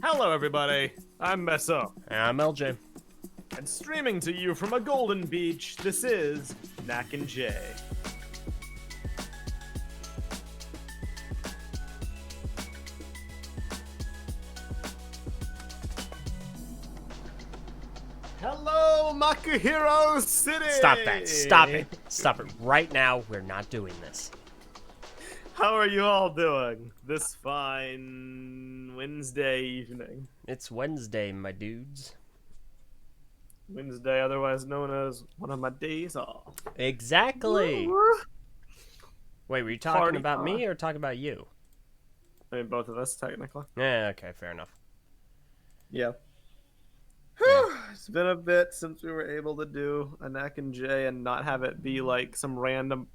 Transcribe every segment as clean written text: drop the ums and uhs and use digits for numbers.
Hello, everybody. I'm Meso, And I'm LJ. and streaming to you from a golden beach, this is Knack and Jay. Hello, Makahiro City! Stop that. Stop it. Stop it. Right now, we're not doing this. How are you all doing this fine Wednesday evening? It's Wednesday, my dudes. Wednesday, otherwise known as one of my days off. Exactly. Wait, were you talking Party about me time. or talking about you? I mean, both of us, technically. Yeah, okay, fair enough. Yeah. It's been a bit since we were able to do a Knack and Jay and not have it be like some random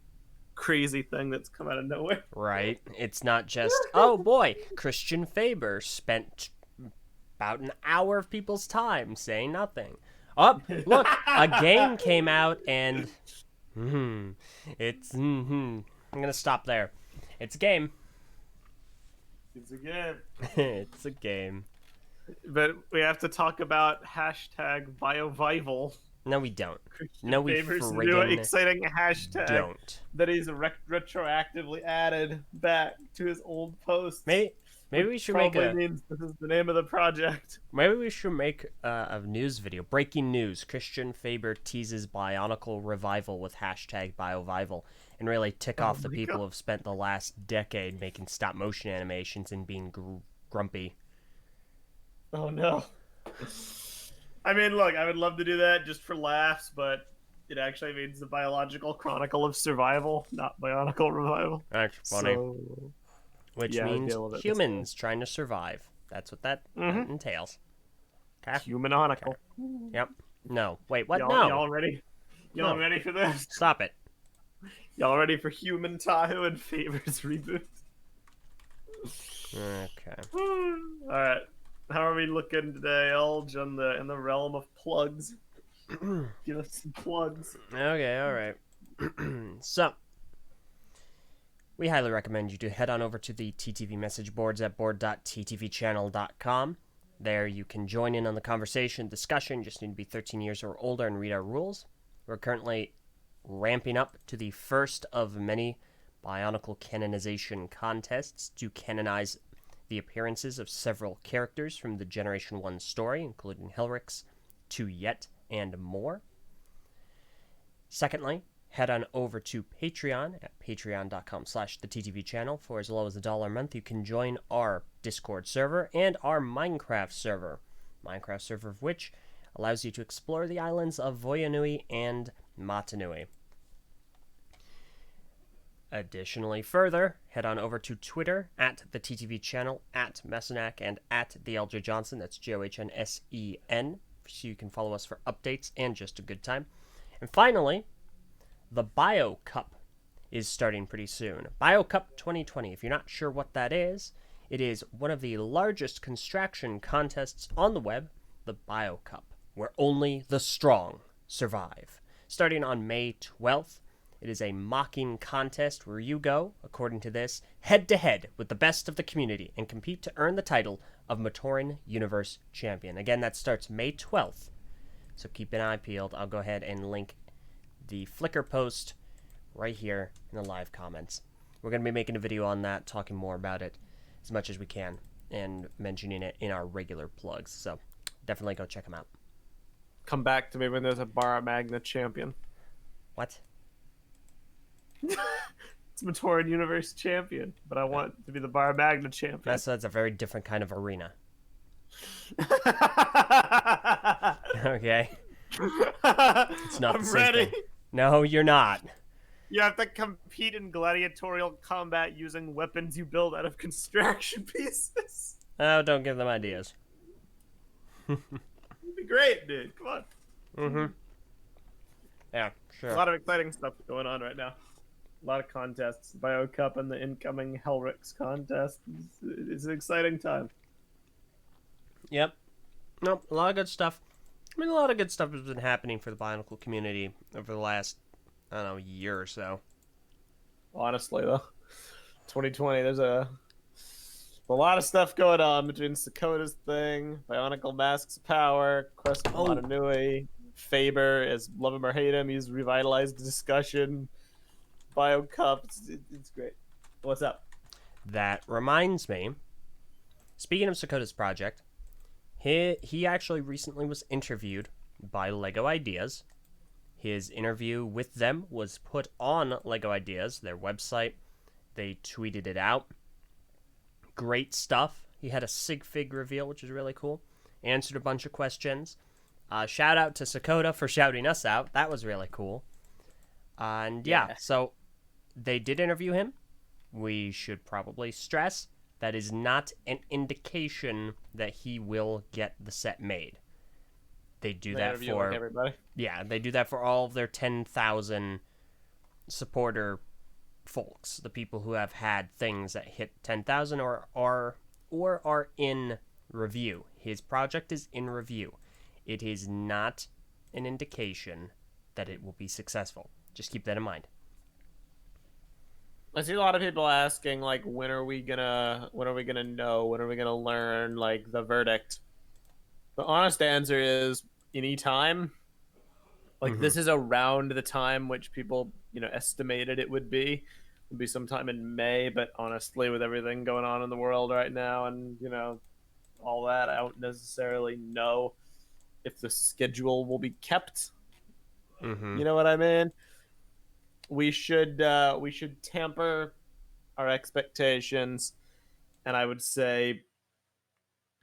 crazy thing that's come out of nowhere. Right? It's not just, oh boy, Christian Faber spent about an hour of people's time saying nothing. Oh, look, a game came out and I'm gonna stop there. It's a game. It's a game. It's a game. But we have to talk about hashtag BioVival. No, we don't. No, we Favor's new friggin' exciting hashtag don't. that he's retroactively added back to his old posts. Maybe we should make Probably means this is the name of the project. a news video. Breaking news: Christian Faber teases Bionicle revival with hashtag BioVival, and really tick off the people who have spent the last decade making stop motion animations and being grumpy. Oh no. I mean, look, I would love to do that just for laughs, but it actually means the biological chronicle of survival, not Bionicle revival. That's funny. So, Which yeah, means deal with it this humans trying to survive. That's what that entails. Okay. Humanical. Yep. No. Wait. What? Y'all, No. y'all ready? Y'all No. ready for this? Stop it. Y'all ready for Human Tahoe and Favor's reboot? Okay. All right. How are we looking today, Elge, in the realm of plugs? Give us some plugs. Okay. All right. So, we highly recommend you to head on over to the TTV message boards at board.ttvchannel.com. There you can join in on the conversation, discussion. Just need to be 13 years or older and read our rules. We're currently ramping up to the first of many Bionicle canonization contests to canonize the appearances of several characters from the Generation 1 story, including Helrix, 2 Yet, and more. Secondly, head on over to Patreon at patreon.com/the channel. For as low as $1 a month, you can join our Discord server and our Minecraft server of which allows you to explore the islands of Voyanui and Matanui. Additionally, further, head on over to Twitter at the TTV channel, at Messinac, and at the LJ Johnson. That's JOHNSEN. So you can follow us for updates and just a good time. And finally, the Bio Cup is starting pretty soon. Bio Cup 2020. If you're not sure what that is, it is one of the largest construction contests on the web, the Bio Cup, where only the strong survive. Starting on May 12th. It is a mocking contest where you go, according to this, head-to-head with the best of the community and compete to earn the title of Matoran Universe Champion. Again, that starts May 12th, so keep an eye peeled. I'll go ahead and link the Flickr post right here in the live comments. We're going to be making a video on that, talking more about it as much as we can, and mentioning it in our regular plugs, so definitely go check them out. Come back to me when there's a Bara Magna champion. What? It's Matoran Universe champion, but I want to be the Bara Magna champion. That's a very different kind of arena. Okay. It's not the same ready. thing. No, you're not. You have to compete in gladiatorial combat using weapons you build out of construction pieces. Oh, don't give them ideas. It'd be great, dude. Come on. Mm-hmm. Yeah, sure. A lot of exciting stuff going on right now. A lot of contests. Bio Cup and the incoming Helrix contest. It's an exciting time. Yep. Nope, a lot of good stuff. I mean, a lot of good stuff has been happening for the Bionicle community over the last, I don't know, year or so. Honestly, though. 2020, there's a A lot of stuff going on between Sakota's thing, Bionicle Masks of Power, Quest for Oh, Motonui, Faber, as love him or hate him, he's revitalized the discussion. Bio Cup, it's great. What's up? that reminds me. Speaking of Sakota's project, he actually recently was interviewed by Lego Ideas. His interview with them was put on Lego Ideas, their website. They tweeted it out. Great stuff. He had a sig fig reveal, which is really cool. Answered a bunch of questions. Shout out to Sakota for shouting us out. That was really cool. And yeah, Yeah. so they did interview him. We should probably stress that is not an indication that he will get the set made. They do They that interview for like everybody. yeah, they do that for all of their 10,000 supporter folks, the people who have had things that hit 10,000 or are in review. His project is in review. It is not an indication that it will be successful. Just keep that in mind. I see a lot of people asking like when are we gonna know, when are we gonna learn like the verdict. The honest answer is any time. Like Mm-hmm. this is around the time which people, estimated it would be. It would be sometime in May, but honestly with everything going on in the world right now and, all that, I don't necessarily know if the schedule will be kept. Mm-hmm. You know what I mean? We should tamper our expectations, and I would say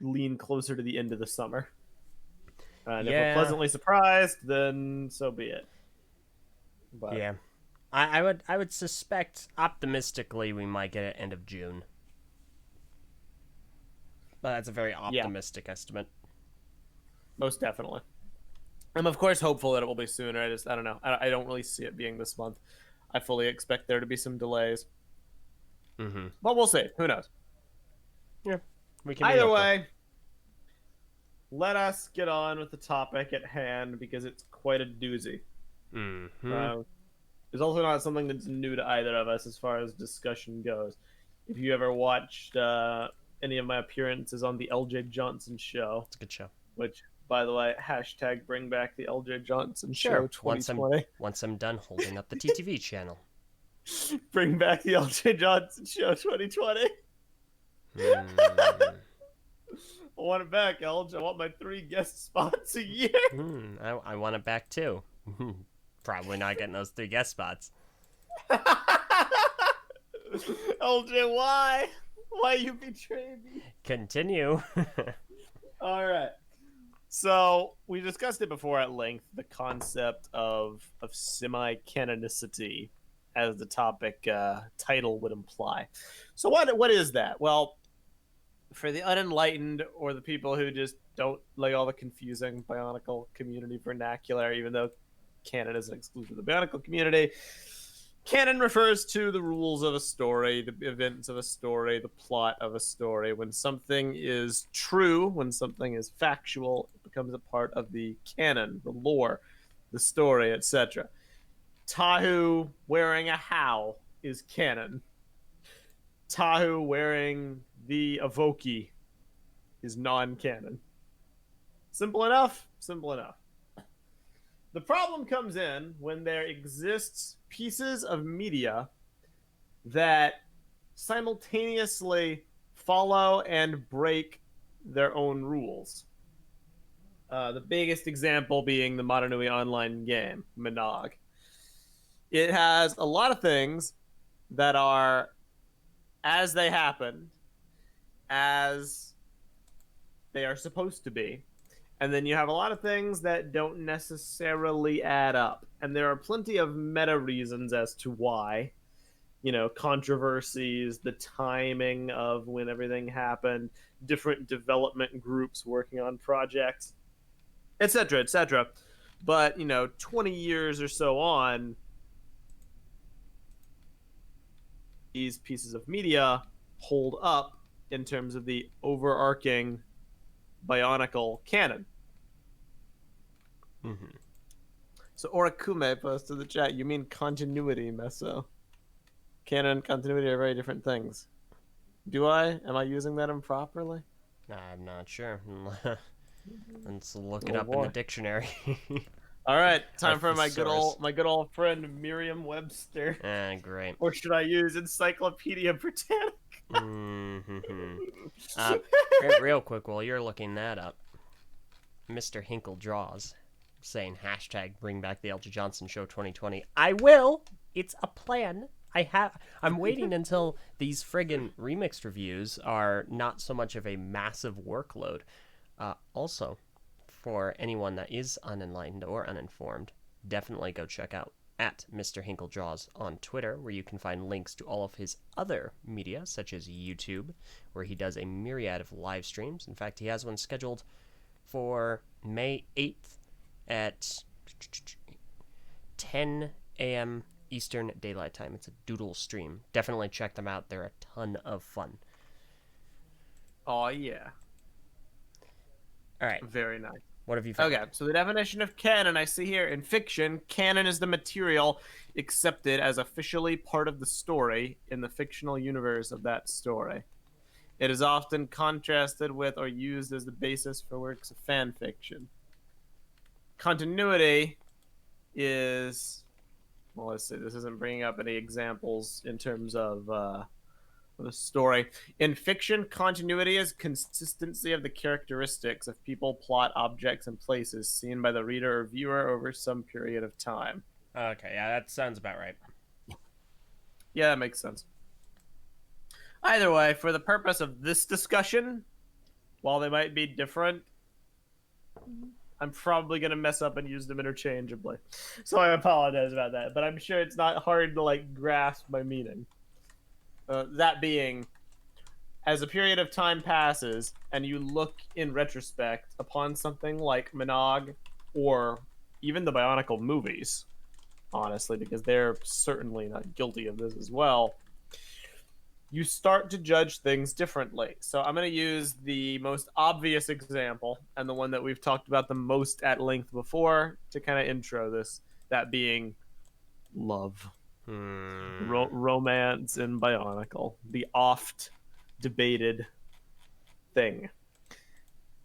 lean closer to the end of the summer. And if we're Yeah, pleasantly surprised, then so be it. But yeah. I would suspect optimistically we might get it end of June. But that's a very yeah, optimistic estimate. most definitely. I'm of course hopeful that it will be sooner. I don't know. I don't really see it being this month. I fully expect there to be some delays, Mm-hmm. but we'll see. Who knows? Yeah, we can be Either hopeful. way, let us get on with the topic at hand because it's quite a doozy. Mm-hmm. Uh, it's also not something that's new to either of us as far as discussion goes. If you ever watched any of my appearances on the LJ Johnson show, It's a good show. which, by the way, hashtag bring back the LJ Johnson Sure. show 2020. Once I'm done holding up the TTV channel. Bring back the LJ Johnson show 2020. Hmm. I want it back, LJ. I want my 3 guest spots a year. I want it back too. Probably not getting those 3 guest spots. LJ, why? Why you betrayed me? Continue. All right. So we discussed it before at length, the concept of semi-canonicity, as the topic title would imply. So what is that? Well, for the unenlightened or the people who just don't like all the confusing Bionicle community vernacular, even though canon isn't exclusive to the Bionicle community, canon refers to the rules of a story, the events of a story, the plot of a story. When something is true, when something is factual, it becomes a part of the canon, the lore, the story, etc. Tahu wearing a how is canon. Tahu wearing the Avoki is non-canon. Simple enough? Simple enough. The problem comes in when there exists pieces of media that simultaneously follow and break their own rules. The biggest example being the Motonui online game, Minog. It has a lot of things that are as they happen, as they are supposed to be. And then you have a lot of things that don't necessarily add up. And there are plenty of meta reasons as to why. Controversies, the timing of when everything happened, different development groups working on projects, etc., etc. But, 20 years or so on, these pieces of media hold up in terms of the overarching Bionicle canon. Mm-hmm. So Orakume posted to the chat, you mean continuity, Meso. Canon and continuity are very different things. Do I? Am I using that improperly? I'm not sure. Let's look it Oh up in the boy. dictionary. All right, Our time for thesaurus. my good old friend Merriam-Webster. Great. Or should I use Encyclopedia Britannica? Mm-hmm. Real quick, while you're looking that up, Mr. Hinkle Draws saying hashtag bring back the Eljay Johnson Show 2020. I will. It's a plan. I'm waiting until these friggin' remixed reviews are not so much of a massive workload. Also, for anyone that is unenlightened or uninformed, definitely go check out at Mr. Hinkle Draws on Twitter, where you can find links to all of his other media, such as YouTube, where he does a myriad of live streams. In fact, he has one scheduled for May 8th at 10 a.m. Eastern Daylight Time. It's a doodle stream. Definitely check them out. They're a ton of fun. Oh yeah. All right. Very nice. What have you found? Okay, so the definition of canon I see here in fiction, canon is the material accepted as officially part of the story in the fictional universe of that story. It is often contrasted with or used as the basis for works of fan fiction. Continuity is, well, let's see, this isn't bringing up any examples in terms of the story. In fiction, continuity is consistency of the characteristics of people, plot, objects, and places seen by the reader or viewer over some period of time. Okay, yeah, that sounds about right. Yeah, that makes sense. Either way, for the purpose of this discussion, while they might be different, I'm probably going to mess up and use them interchangeably. So I apologize about that, but I'm sure it's not hard to like grasp my meaning. That being, as a period of time passes and you look in retrospect upon something like Minogue or even the Bionicle movies, honestly, because they're certainly not guilty of this as well, you start to judge things differently. So I'm going to use the most obvious example and the one that we've talked about the most at length before to kind of intro this, that being love. Romance in Bionicle, the oft debated thing.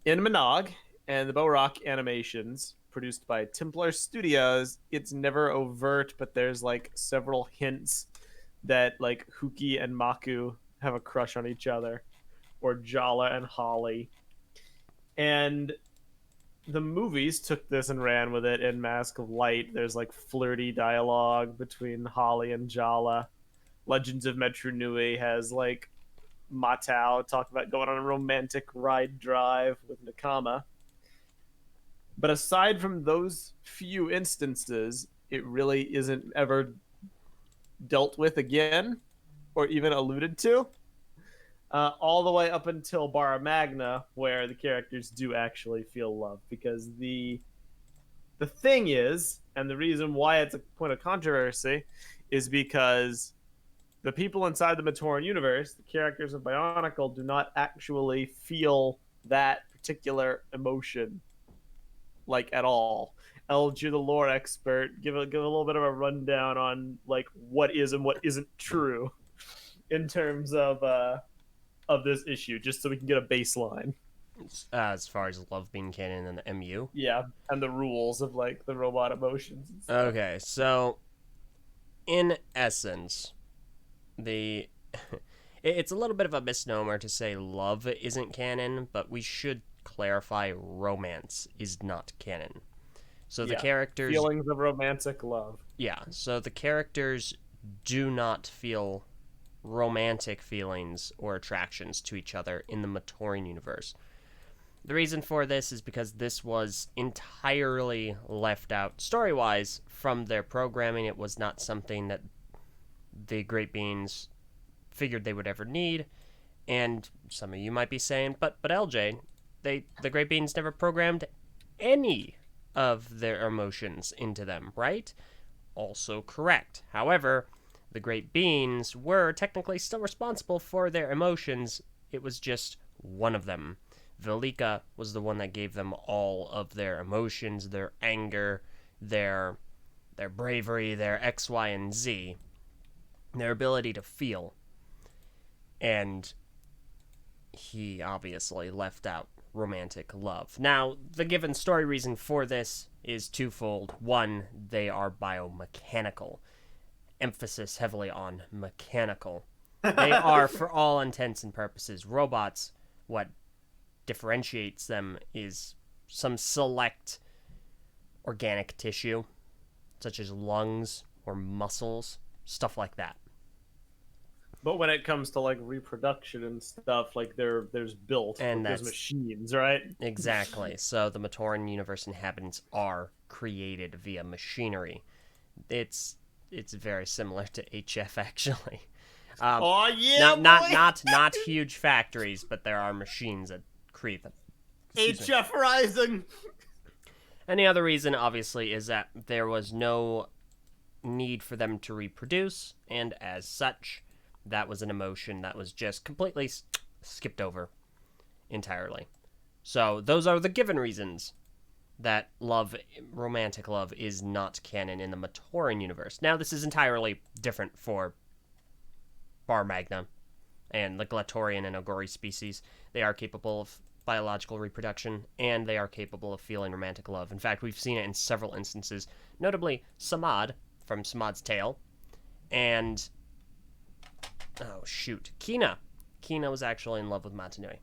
In Minogue and the Bo Rock animations produced by Templar Studios, it's never overt, but there's like several hints that like Houki and Maku have a crush on each other, or Jala and Holly. And the movies took this and ran with it in Mask of Light. There's like flirty dialogue between Holly and Jala. Legends of Metru Nui has like Matau talk about going on a romantic ride drive with Nakama. But aside from those few instances, it really isn't ever dealt with again or even alluded to. All the way up until Bara Magna, where the characters do actually feel love. Because the thing is, and the reason why it's a point of controversy, is because the people inside the Matoran universe, the characters of Bionicle, do not actually feel that particular emotion, like at all. Eljay, the lore expert, give a little bit of a rundown on like what is and what isn't true in terms of this issue, just so we can get a baseline. As far as love being canon in the MU. Yeah, and the rules of like the robot emotions and stuff. Okay, so in essence, the it's a little bit of a misnomer to say love isn't canon, but we should clarify romance is not canon. So the characters, feelings of romantic love. yeah, so the characters do not feel romantic feelings or attractions to each other in the Matoran universe. The reason for this is because this was entirely left out story-wise from their programming. It was not something that the Great Beans figured they would ever need. And some of you might be saying, but Eljay, the Great Beans never programmed any of their emotions into them, right? Also correct. However, the Great Beans were technically still responsible for their emotions. It was just one of them. Velika was the one that gave them all of their emotions, their anger, their bravery, their X, Y, and Z, their ability to feel. And he obviously left out romantic love. Now, the given story reason for this is twofold. One, they are biomechanical, emphasis heavily on mechanical. They are, for all intents and purposes, robots. What differentiates them is some select organic tissue, such as lungs or muscles, stuff like that. But when it comes to like reproduction and stuff, like there's built, And there's that's machines, right? exactly. So the Matoran universe inhabitants are created via machinery. It's very similar to HF actually. Oh yeah, Now, boy! not huge factories, but there are machines that create them. HF Rising. And the other reason, obviously, is that there was no need for them to reproduce, and as such, that was an emotion that was just completely skipped over entirely. So those are the given reasons that love, romantic love, is not canon in the Matoran universe. Now, this is entirely different for Bar Magna and the Glatorian and Ogori species. They are capable of biological reproduction, and they are capable of feeling romantic love. In fact, we've seen it in several instances, notably Samad from Samad's Tale, and oh shoot, Kina. Kina was actually in love with Matanui.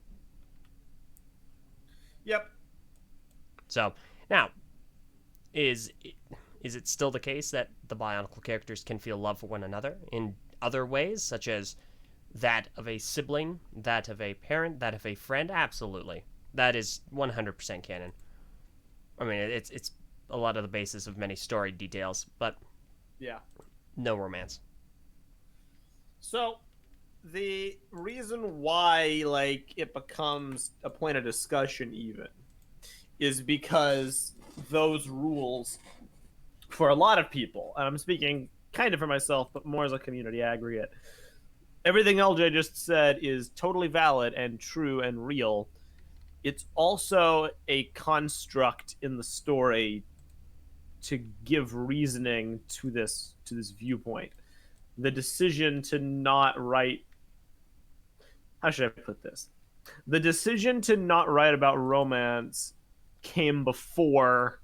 Yep. So now, is it still the case that the Bionicle characters can feel love for one another in other ways, such as that of a sibling, that of a parent, that of a friend? Absolutely. That is 100% canon. I mean, it's a lot of the basis of many story details, but Yeah. no romance. So the reason why like it becomes a point of discussion even is because those rules for a lot of people, and I'm speaking kind of for myself, but more as a community aggregate. Everything LJ just said is totally valid and true and real. It's also a construct in the story to give reasoning to this viewpoint. The decision to not write, how should I put this? The decision to not write about romance came before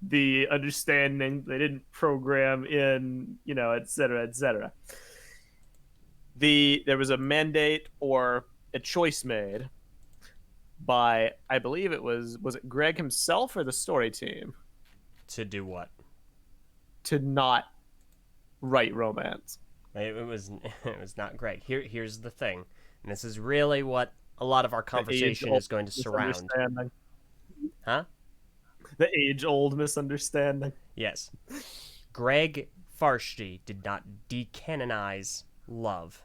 the understanding they didn't program in, et cetera, et cetera. There was a mandate or a choice made by, I believe it was it Greg himself or the story team, To do what? to not write romance. It was it was not Greg. Here's the thing, and this is really what a lot of our conversation is going to surround. Huh? The age-old misunderstanding. Yes. Greg Farshti did not decanonize love.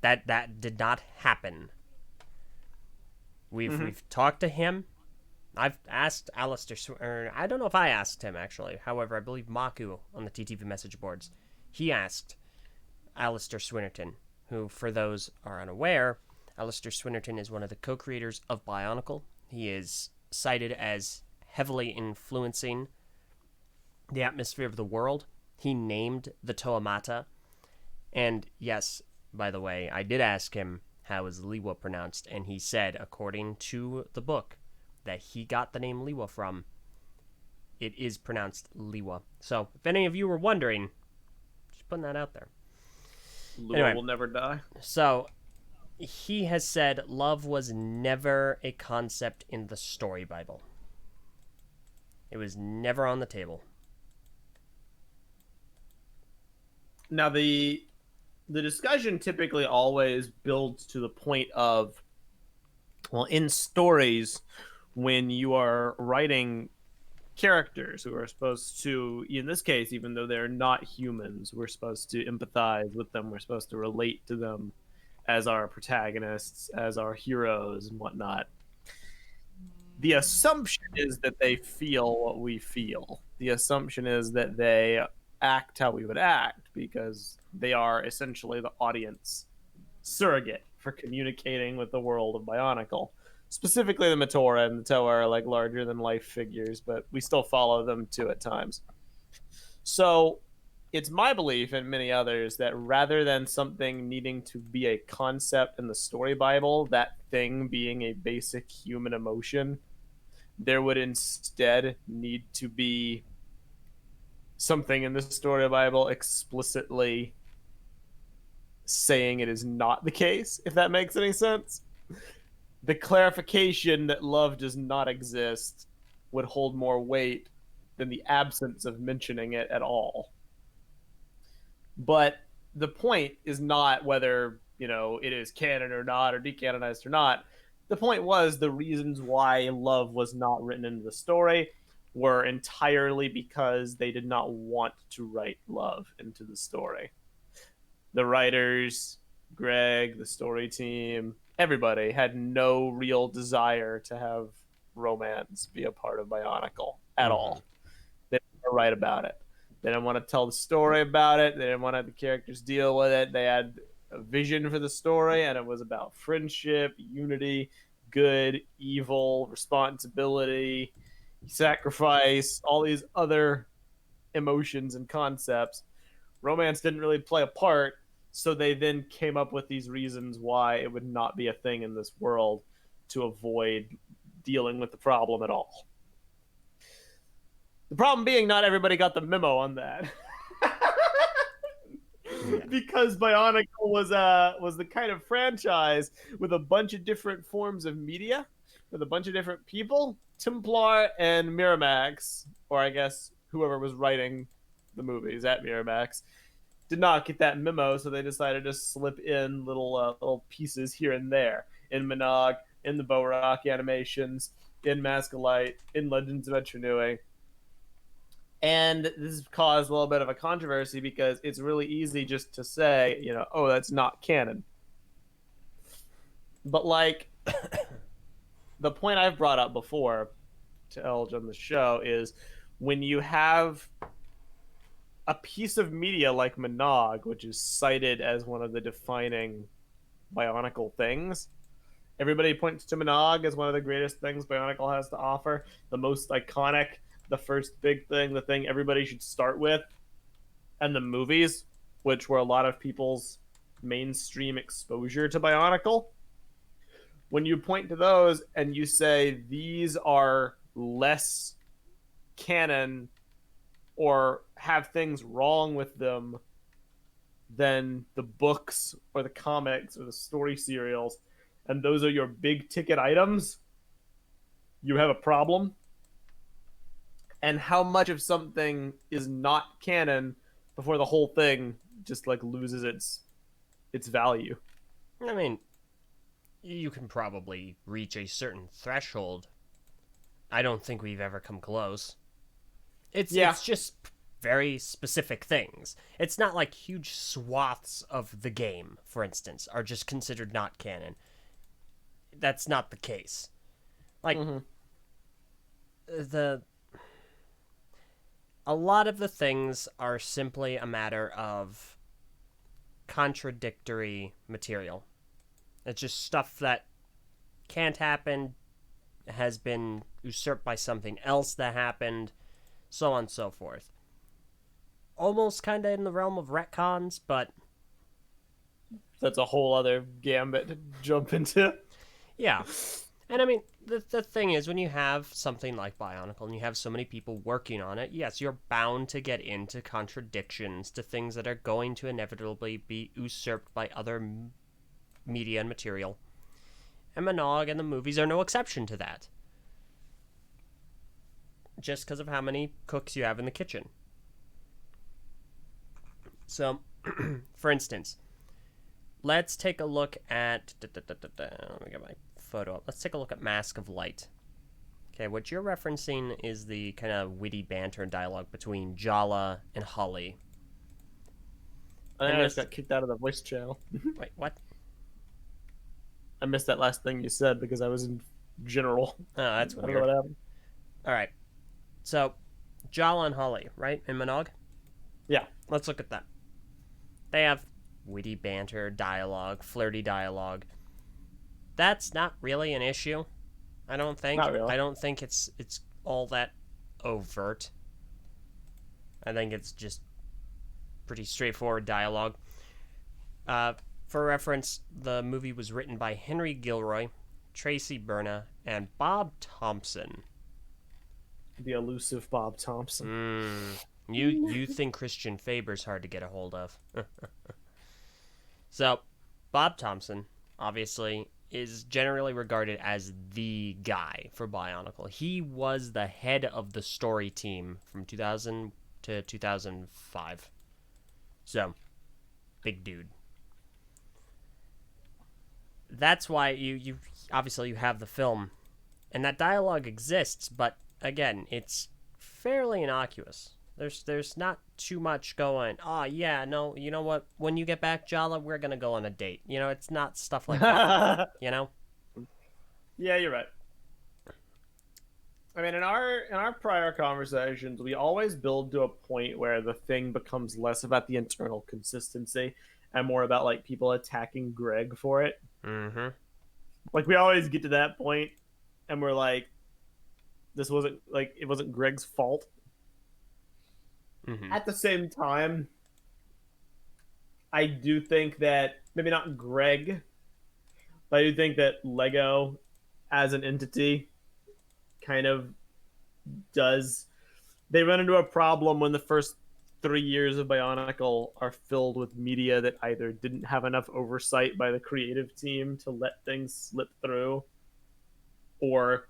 That did not happen. We've talked to him. I've asked Alistair, I don't know if I asked him actually. However, I believe Maku on the TTV message boards, he asked Alistair Swinnerton, who, for those are unaware, Alistair Swinnerton is one of the co-creators of Bionicle. He is cited as heavily influencing the atmosphere of the world. He named the Toamata. And yes, by the way, I did ask him how is Liwa pronounced, and he said, according to the book that he got the name Liwa from, it is pronounced Liwa. So, if any of you were wondering, just putting that out there. Lua Anyway. will never die. So, he has said love was never a concept in the story Bible. It was never on the table. Now the discussion typically always builds to the point of, well, in stories, when you are writing characters who are supposed to, in this case, even though they're not humans, we're supposed to empathize with them, we're supposed to relate to them as our protagonists, as our heroes and whatnot. The assumption is that they feel what we feel. The assumption is that they act how we would act because they are essentially the audience surrogate for communicating with the world of Bionicle. Specifically, the Matora and the Toa are like larger than life figures, but we still follow them too at times. So it's my belief and many others that rather than something needing to be a concept in the story Bible, that thing being a basic human emotion, there would instead need to be something in the story Bible explicitly saying it is not the case, if that makes any sense. The clarification that love does not exist would hold more weight than the absence of mentioning it at all. But the point is not whether, it is canon or not, or decanonized or not. The point was the reasons why love was not written into the story were entirely because they did not want to write love into the story. The writers, Greg, the story team, everybody had no real desire to have romance be a part of Bionicle at Mm-hmm. all. They were right about it. They didn't want to tell the story about it. They didn't want to have the characters deal with it. They had a vision for the story, and it was about friendship, unity, good, evil, responsibility, sacrifice, all these other emotions and concepts. Romance didn't really play a part, so they then came up with these reasons why it would not be a thing in this world to avoid dealing with the problem at all. The problem being, not everybody got the memo on that. Yeah. Because Bionicle was the kind of franchise with a bunch of different forms of media, with a bunch of different people, Templar and Miramax, or I guess whoever was writing the movies at Miramax, did not get that memo, so they decided to slip in little pieces here and there in Monog, in the Bo-Rock animations, in Mask of Light, in Legends of Etranui. And this has caused a little bit of a controversy because it's really easy just to say, oh, that's not canon. But like the point I've brought up before to Elj on the show is when you have a piece of media like Monog, which is cited as one of the defining Bionicle things, everybody points to Monog as one of the greatest things Bionicle has to offer, the most iconic, the first big thing, the thing everybody should start with, and the movies, which were a lot of people's mainstream exposure to Bionicle. When you point to those and you say these are less canon or have things wrong with them than the books or the comics or the story serials, and those are your big ticket items, you have a problem. And how much of something is not canon before the whole thing just loses its value. I mean, you can probably reach a certain threshold. I don't think we've ever come close. It's just very specific things. It's not like huge swaths of the game, for instance, are just considered not canon. That's not the case. Like the a lot of the things are simply a matter of contradictory material. It's just stuff that can't happen, has been usurped by something else that happened, so on and so forth. Almost kind of in the realm of retcons, but that's a whole other gambit to jump into. yeah. And I mean, the thing is, when you have something like Bionicle and you have so many people working on it, yes, you're bound to get into contradictions to things that are going to inevitably be usurped by other media and material. And Monog and the movies are no exception to that. Just because of how many cooks you have in the kitchen. So, for instance, let's take a look at... Let me get my photo up. Let's take a look at Mask of Light. Okay, what you're referencing is the kind of witty banter dialogue between Jala and Holly. I just got kicked out of the voice channel. Wait, what? I missed that last thing you said because I was in general. Oh, that's I don't weird. know what happened. All right. So, Jala and Holly, right? In Monog? Yeah. Let's look at that. They have witty banter, dialogue, flirty dialogue. That's not really an issue, I don't think. Not really. I don't think it's all that overt. I think it's just pretty straightforward dialogue. For reference, the movie was written by Henry Gilroy, Tracy Berna, and Bob Thompson. The elusive Bob Thompson. You think Christian Faber's hard to get a hold of. So, Bob Thompson, obviously, is generally regarded as the guy for Bionicle. He was the head of the story team from 2000 to 2005. So, big dude. That's why you obviously you have the film, and that dialogue exists, but again, it's fairly innocuous. There's not too much going, oh yeah, no, you know what, when you get back, Jala, we're gonna go on a date. You know, it's not stuff like that. You know? Yeah, you're right. I mean, in our prior conversations, we always build to a point where the thing becomes less about the internal consistency and more about like people attacking Greg for it. Mm-hmm. Like we always get to that point, and we're like, this wasn't like it wasn't Greg's fault. Mm-hmm. At the same time, I do think that maybe not Greg, but I do think that Lego as an entity kind of does. They run into a problem when the first 3 years of Bionicle are filled with media that either didn't have enough oversight by the creative team to let things slip through, or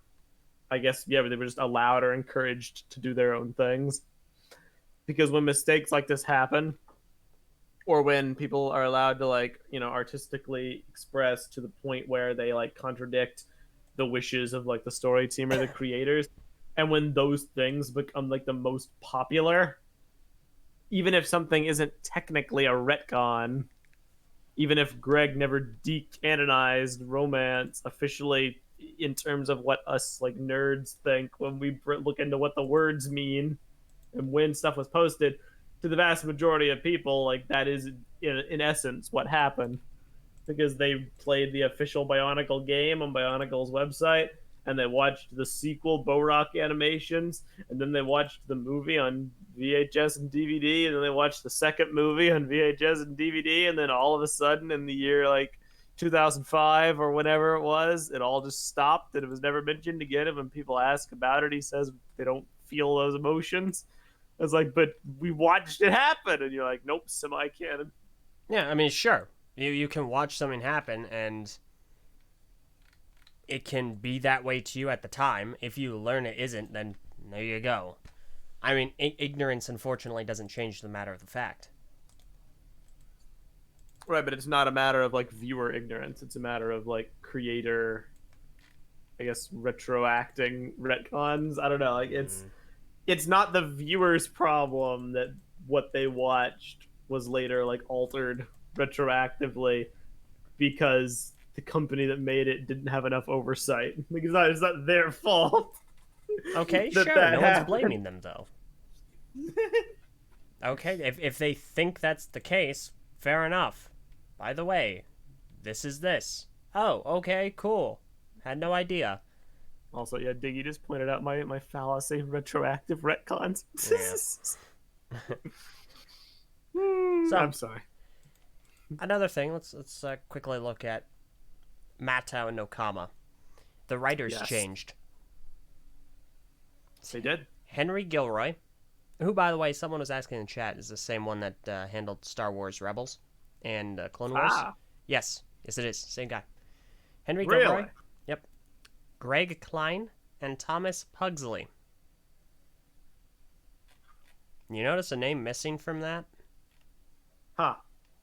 I guess, yeah, they were just allowed or encouraged to do their own things. Because when mistakes like this happen, or when people are allowed to like, you know, artistically express to the point where they like contradict the wishes of like the story team or the creators, and when those things become like the most popular, even if something isn't technically a retcon, even if Greg never decanonized romance officially in terms of what us like nerds think when we look into what the words mean and when stuff was posted, to the vast majority of people, like that is in essence what happened, because they played the official Bionicle game on Bionicle's website, and they watched the sequel Bo-Rock animations, and then they watched the movie on VHS and DVD, and then they watched the second movie on VHS and DVD, and then all of a sudden in the year like 2005 or whenever it was, it all just stopped and it was never mentioned again. And when people ask about it, he says they don't feel those emotions. It's like, but we watched it happen, and you're like, nope, semi-canon. Yeah, I mean, sure, you can watch something happen and it can be that way to you at the time. If you learn it isn't, then there you go. I mean, ignorance, unfortunately, doesn't change the matter of the fact. Right, but it's not a matter of like viewer ignorance. It's a matter of like creator, I guess, retroacting retcons. I don't know. Like it's not the viewer's problem that what they watched was later like altered retroactively because the company that made it didn't have enough oversight. Like it's not their fault. Okay, sure. No one's blaming them though. Okay, if they think that's the case, fair enough. By the way, this is this. Oh, okay, cool. Had no idea. Also, yeah, Diggy just pointed out my fallacy, retroactive retcons. Yeah. So, I'm sorry. Another thing, let's quickly look at Matau and Nokama. The writers changed. They did. Henry Gilroy, who, by the way, someone was asking in chat, is the same one that handled Star Wars Rebels and Clone Wars. Yes, it is. Same guy. Henry Gilroy. Yep. Greg Klein and Thomas Pugsley. You notice a name missing from that? Huh.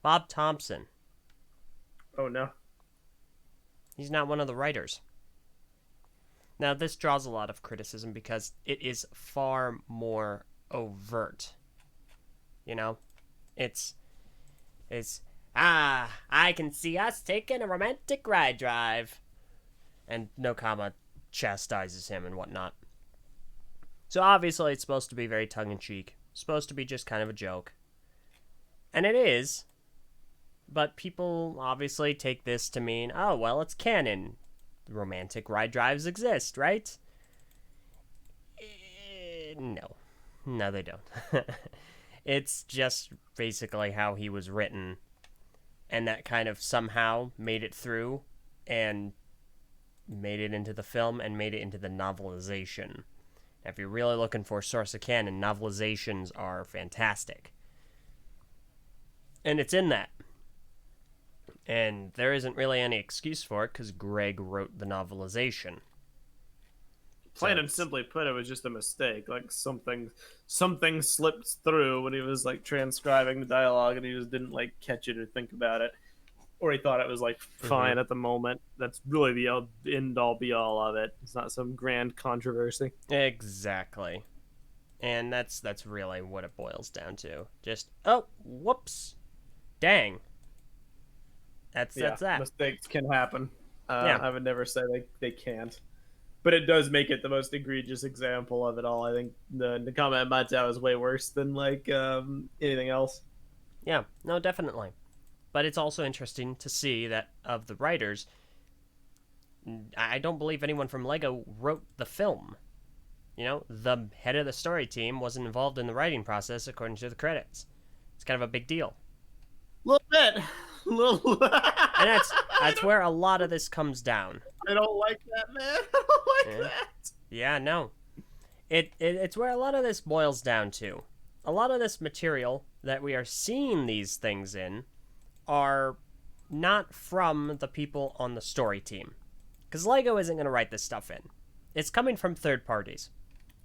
Bob Thompson. Oh, no. He's not one of the writers. Now, this draws a lot of criticism because it is far more overt. You know? It's I can see us taking a romantic ride drive. And Nokama chastises him and whatnot. So obviously it's supposed to be very tongue-in-cheek. Supposed to be just kind of a joke. And it is. But people obviously take this to mean, oh, well, it's canon. Romantic ride drives exist, right? No. No, they don't. It's just basically how he was written, and that kind of somehow made it through and made it into the film and made it into the novelization. If you're really looking for a source of canon, novelizations are fantastic. And it's in that. And there isn't really any excuse for it because Greg wrote the novelization. Plain and simply put, it was just a mistake. Like something slipped through when he was like transcribing the dialogue, and he just didn't like catch it or think about it, or he thought it was like fine at the moment. That's really the end all be all of it. It's not some grand controversy. Exactly. And that's really what it boils down to. Just, oh, whoops. Dang. That's that. Mistakes can happen. Yeah. I would never say they can't. But it does make it the most egregious example of it all. I think the Nakama Matao is way worse than like anything else. Yeah, no, definitely. But it's also interesting to see that of the writers, I don't believe anyone from LEGO wrote the film. You know, the head of the story team wasn't involved in the writing process according to the credits. It's kind of a big deal. Little bit. And that's where a lot of this comes down. I don't like that, man. I don't like that. Yeah, no. It's where a lot of this boils down to. A lot of this material that we are seeing these things in are not from the people on the story team. Because LEGO isn't going to write this stuff in. It's coming from third parties.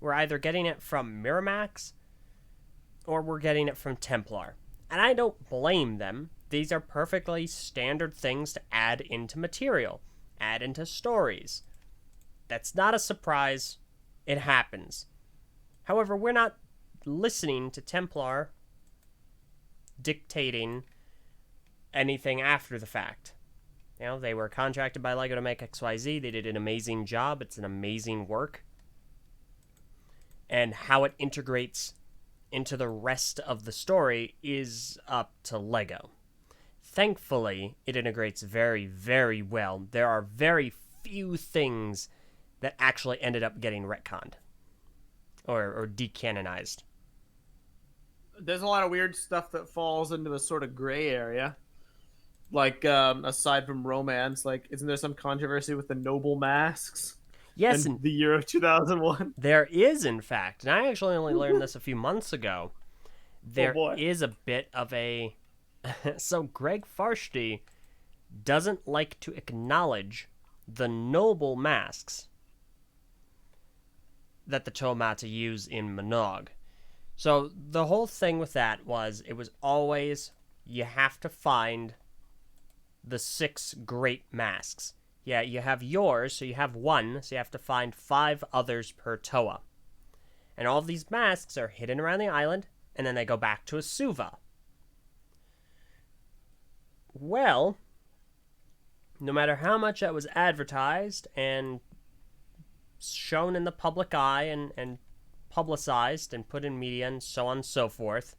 We're either getting it from Miramax or we're getting it from Templar. And I don't blame them. These are perfectly standard things to add into material, add into stories. That's not a surprise. It happens. However, we're not listening to Templar dictating anything after the fact. You know, they were contracted by LEGO to make XYZ. They did an amazing job. It's an amazing work. And how it integrates into the rest of the story is up to LEGO. Thankfully, it integrates very, very well. There are very few things that actually ended up getting retconned or decanonized. There's a lot of weird stuff that falls into the sort of gray area. Like, aside from romance, like, isn't there some controversy with the noble masks? Yes, in the year of 2001. There is, in fact, and I actually only learned this a few months ago. There is a bit of a... So Greg Farshty doesn't like to acknowledge the noble masks that the Tomata use in Monog. So the whole thing with that was, it was always, you have to find the 6 great masks. Yeah, you have yours, so you have 1, so you have to find 5 others per Toa. And all of these masks are hidden around the island, and then they go back to Asuva. Well, no matter how much that was advertised and shown in the public eye and publicized and put in media and so on and so forth,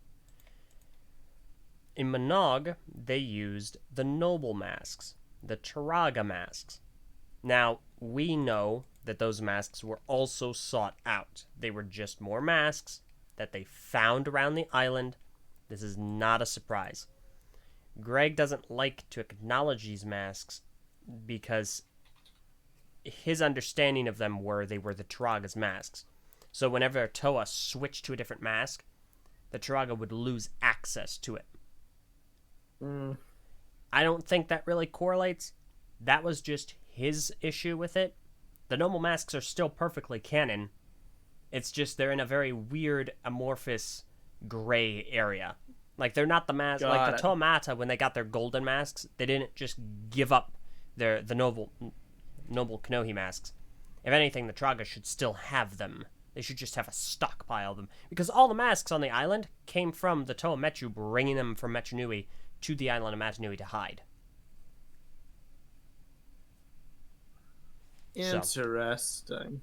in Monog, they used the noble masks, the Turaga masks. Now, we know that those masks were also sought out. They were just more masks that they found around the island. This is not a surprise. Greg doesn't like to acknowledge these masks because his understanding of them were they were the Turaga's masks. So whenever Toa switched to a different mask, the Turaga would lose access to it. I don't think that really correlates. That was just his issue with it. The noble masks are still perfectly canon. It's just they're in a very weird, amorphous, gray area. Like, they're not the masks. Like, the Tomata, when they got their golden masks, they didn't just give up the noble Kanohi masks. If anything, the Turaga should still have them. They should just have a stockpile of them. Because all the masks on the island came from the Toa Mechu bringing them from Mechu Nui to the island of Mechu Nui to hide. Interesting.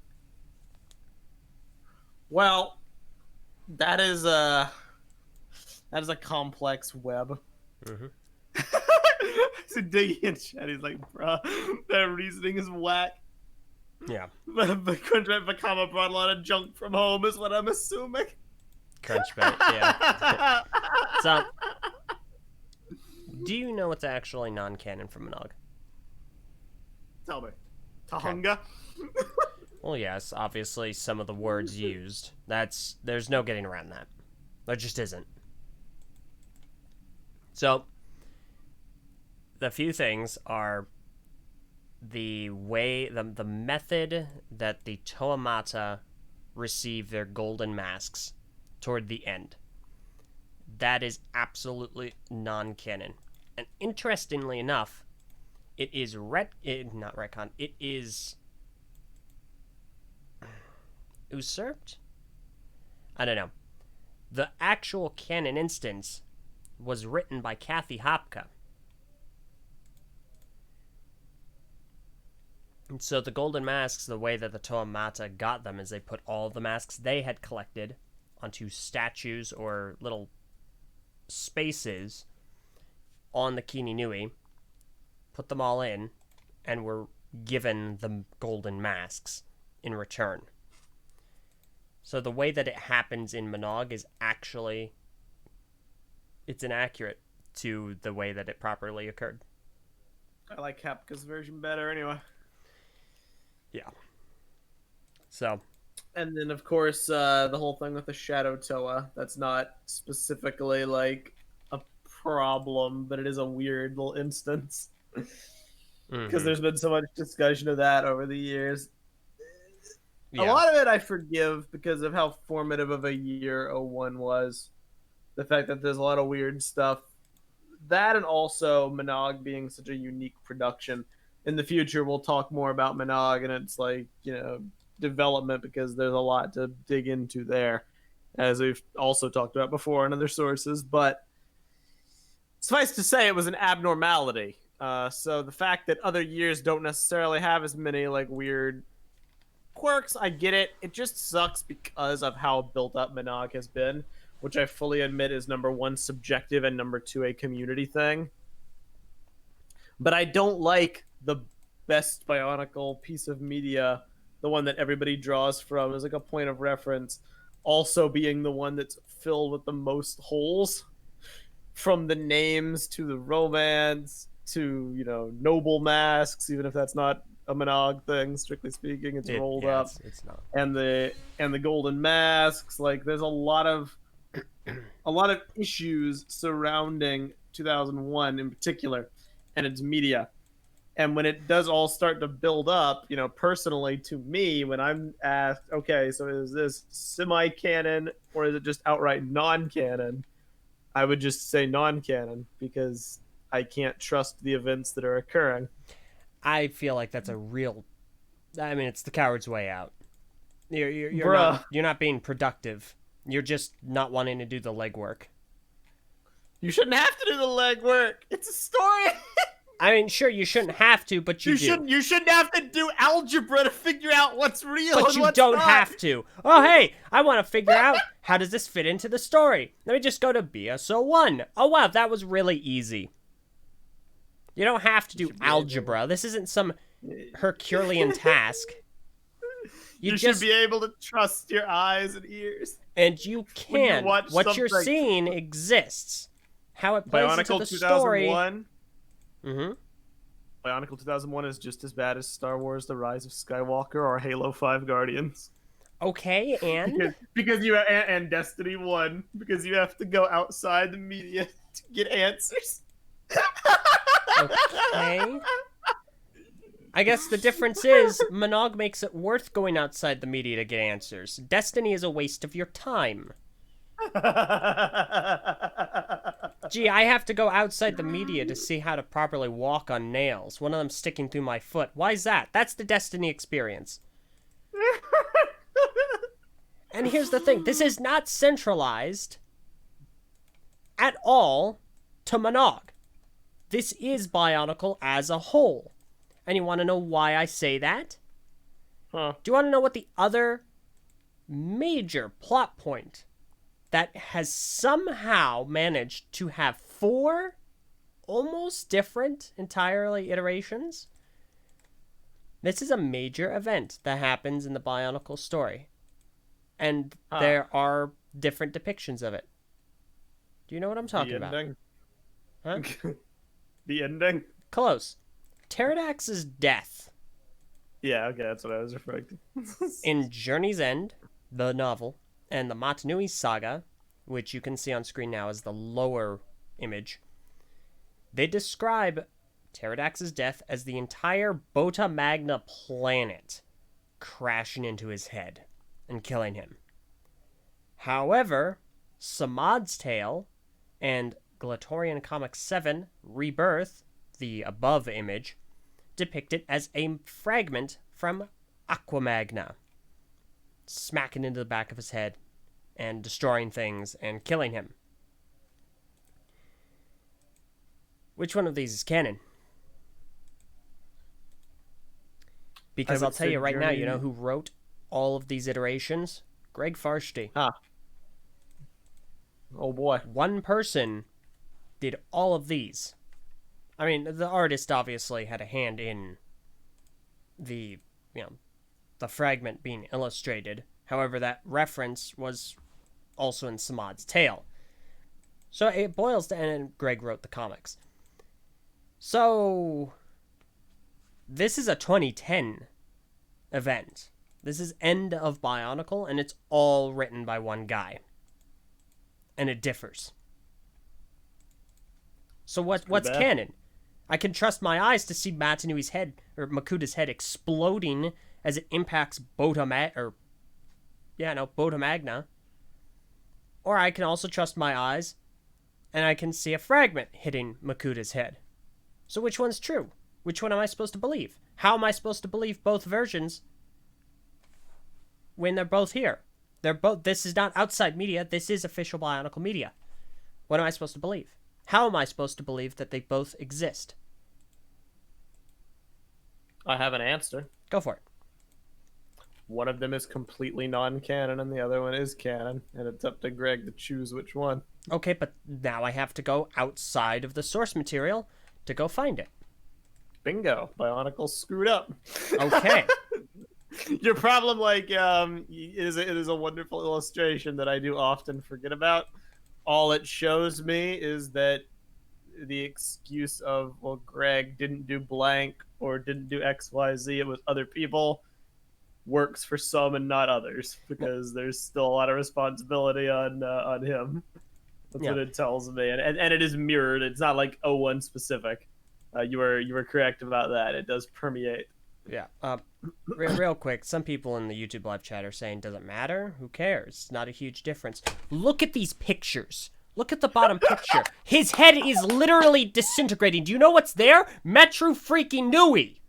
Well, that is a complex web. Mm-hmm. So digging in chat, he's like, bruh, that reasoning is whack. Yeah. But Bakama brought a lot of junk from home, is what I'm assuming. Crunch bait, yeah. So, do you know what's actually non-canon for Monog? Tell me. Tahunga? Well, yes, obviously some of the words used. There's no getting around that. There just isn't. So, the few things are the method that the Toamata receive their golden masks toward the end. That is absolutely non-canon. And interestingly enough, it is not retcon. It is usurped? I don't know. The actual canon instance was written by Kathy Hopka. And so the golden masks, the way that the Toamata got them is they put all the masks they had collected onto statues or little spaces on the Kini Nui, put them all in, and were given the golden masks in return. So the way that it happens in Monog is actually, it's inaccurate to the way that it properly occurred. I like Hapka's version better anyway. Yeah. So. And then, of course, the whole thing with the Shadow Toa. That's not specifically, like, a problem, but it is a weird little instance. Because there's been so much discussion of that over the years. Yeah. A lot of it I forgive because of how formative of a year 01 was. The fact that there's a lot of weird stuff. That and also Monog being such a unique production. In the future, we'll talk more about Monog and its, like, you know, development because there's a lot to dig into there, as we've also talked about before in other sources. But suffice to say, it was an abnormality. So the fact that other years don't necessarily have as many, like, weird quirks, I get it. It just sucks because of how built up Monog has been, which I fully admit is number one, subjective, and number two, a community thing. But I don't like the best Bionicle piece of media, the one that everybody draws from as like a point of reference, also being the one that's filled with the most holes, from the names to the romance to, you know, noble masks, even if that's not a Monog thing, strictly speaking. It's rolled up. It's not. And the golden masks, like there's a lot of issues surrounding 2001 in particular and its media. And when it does all start to build up, you know, personally to me, when I'm asked, okay, so is this semi-canon or is it just outright non-canon? I would just say non-canon because I can't trust the events that are occurring. I feel like that's a real, I mean, it's the coward's way out. You're not being productive. You're just not wanting to do the legwork. You shouldn't have to do the legwork. It's a story. I mean, sure, you shouldn't have to, but you do. You shouldn't have to do algebra to figure out what's real and what's not. But you don't have to. Oh, hey, I want to figure out how does this fit into the story. Let me just go to BS01. Oh, wow, that was really easy. You don't have to do algebra. This isn't some Herculean task. You should be able to trust your eyes and ears. And you can. What you're seeing exists. How it plays into the story. Bionicle 2001. Bionicle 2001 is just as bad as Star Wars: The Rise of Skywalker or Halo 5 Guardians. Okay, and because you and Destiny 1 because you have to go outside the media to get answers. Okay. I guess the difference is Monog makes it worth going outside the media to get answers. Destiny is a waste of your time. Gee, I have to go outside the media to see how to properly walk on nails. One of them sticking through my foot. Why's that? That's the Destiny experience. And here's the thing. This is not centralized at all to Monog. This is Bionicle as a whole. And you want to know why I say that? Huh. Do you want to know what the other major plot point that has somehow managed to have 4 almost different entirely iterations? This is a major event that happens in the Bionicle story. And there are different depictions of it. Do you know what I'm talking The about? ending? Huh? The ending? Close. Pterodax's death Yeah, okay, that's what I was referring to. in Journey's End, the novel, and the Motunui Saga, which you can see on screen now as the lower image, they describe Pterodax's death as the entire Bota Magna planet crashing into his head and killing him. However, Samad's Tale and Glatorian Comics 7 Rebirth, the above image, depict it as a fragment from Aquamagna, smacking into the back of his head and destroying things and killing him. Which one of these is canon? Because I'll tell you right now, you know who wrote all of these iterations? Greg Farshty. Huh. Oh boy. One person did all of these. I mean, the artist obviously had a hand in the, the fragment being illustrated. However, that reference was also in Samad's Tale. So it boils down, and Greg wrote the comics. So this is a 2010 event. This is End of Bionicle, and it's all written by one guy. And it differs. So what's canon? I can trust my eyes to see Matanui's head, or Makuta's head, exploding as it impacts Bota Magna. Or I can also trust my eyes, and I can see a fragment hitting Makuta's head. So which one's true? Which one am I supposed to believe? How am I supposed to believe both versions when they're both here? This is not outside media. This is official Bionicle media. What am I supposed to believe? How am I supposed to believe that they both exist? I have an answer. Go for it. One of them is completely non-canon, and the other one is canon, and it's up to Greg to choose which one. Okay, but now I have to go outside of the source material to go find it. Bingo. Bionicle screwed up. Okay. Your problem, it is a wonderful illustration that I do often forget about. All it shows me is that the excuse of, well, Greg didn't do blank or didn't do XYZ, it was other people, works for some and not others, because there's still a lot of responsibility on him. That's what it tells me, and it is mirrored. It's not like 01 specific. You were correct about that. It does permeate. Yeah. Real quick, some people in the YouTube live chat are saying, doesn't matter? Who cares? It's not a huge difference. Look at these pictures. Look at the bottom picture. His head is literally disintegrating. Do you know what's there? Metru freaking Nui.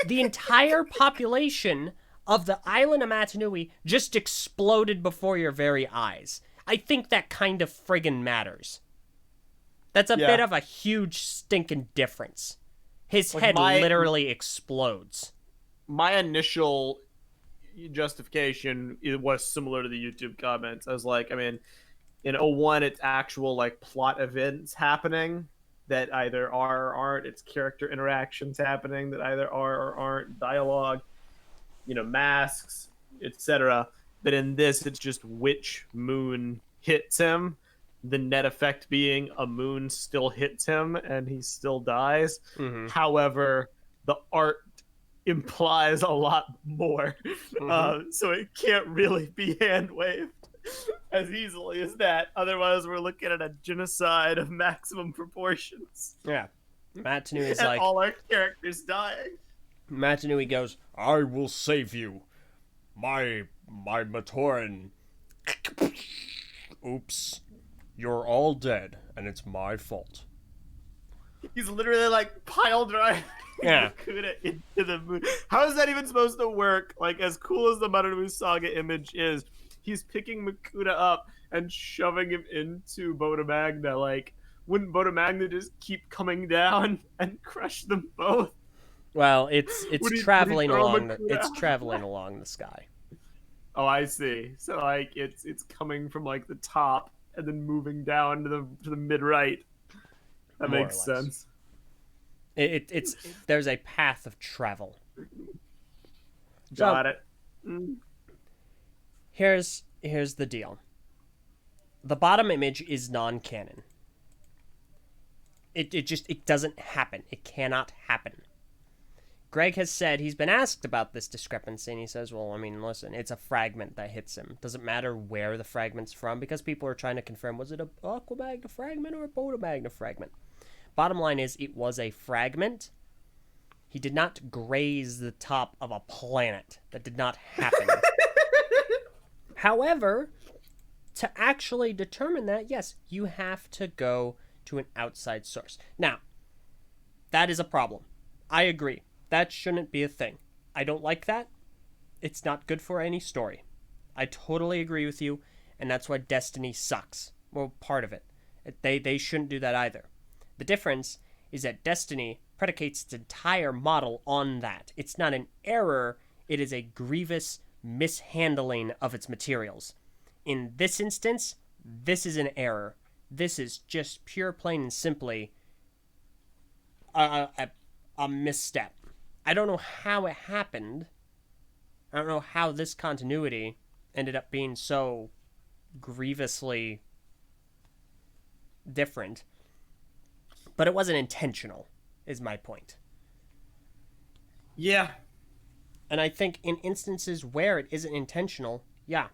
The entire population of the island of Matanui just exploded before your very eyes. I think that kind of friggin' matters. That's a bit of a huge stinking difference. His head literally explodes. My initial justification, it was similar to the YouTube comments. I was like, I mean, in 01, it's actual plot events happening that either are or aren't. It's character interactions happening that either are or aren't. Dialogue, masks, etc. But in this, it's just which moon hits him. The net effect being a moon still hits him and he still dies. Mm-hmm. However, the art implies a lot more. Mm-hmm. So it can't really be hand waved as easily as that. Otherwise, we're looking at a genocide of maximum proportions. Yeah. Matanui is and all our characters dying. Matanui goes, I will save you. My Matoran. Oops. You're all dead, and it's my fault. He's literally pile driving Makuta into the moon. How is that even supposed to work? As cool as the Matanui Saga image is, he's picking Makuta up and shoving him into Bota Magna. Wouldn't Bota Magna just keep coming down and crush them both? Well, it's traveling along the sky. Oh, I see. So it's coming from the top and then moving down to the mid right. That makes sense. It's there's a path of travel. Got it. Mm. Here's the deal. The bottom image is non-canon. It doesn't happen. It cannot happen. Greg has said he's been asked about this discrepancy, and he says, well, I mean, listen, it's a fragment that hits him. Doesn't matter where the fragment's from, because people are trying to confirm, was it a Aqua Magna fragment or a Boda Magna fragment? Bottom line is, it was a fragment. He did not graze the top of a planet. That did not happen. However, to actually determine that, yes, you have to go to an outside source. Now, that is a problem. I agree. That shouldn't be a thing. I don't like that. It's not good for any story. I totally agree with you, and that's why Destiny sucks. Well, part of it. They shouldn't do that either. The difference is that Destiny predicates its entire model on that. It's not an error, it is a grievous mishandling of its materials. In this instance, this is an error. This is just pure, plain and simply a misstep. I don't know how it happened. I don't know how this continuity ended up being so grievously different. But it wasn't intentional, is my point. Yeah. And I think in instances where it isn't intentional, yeah,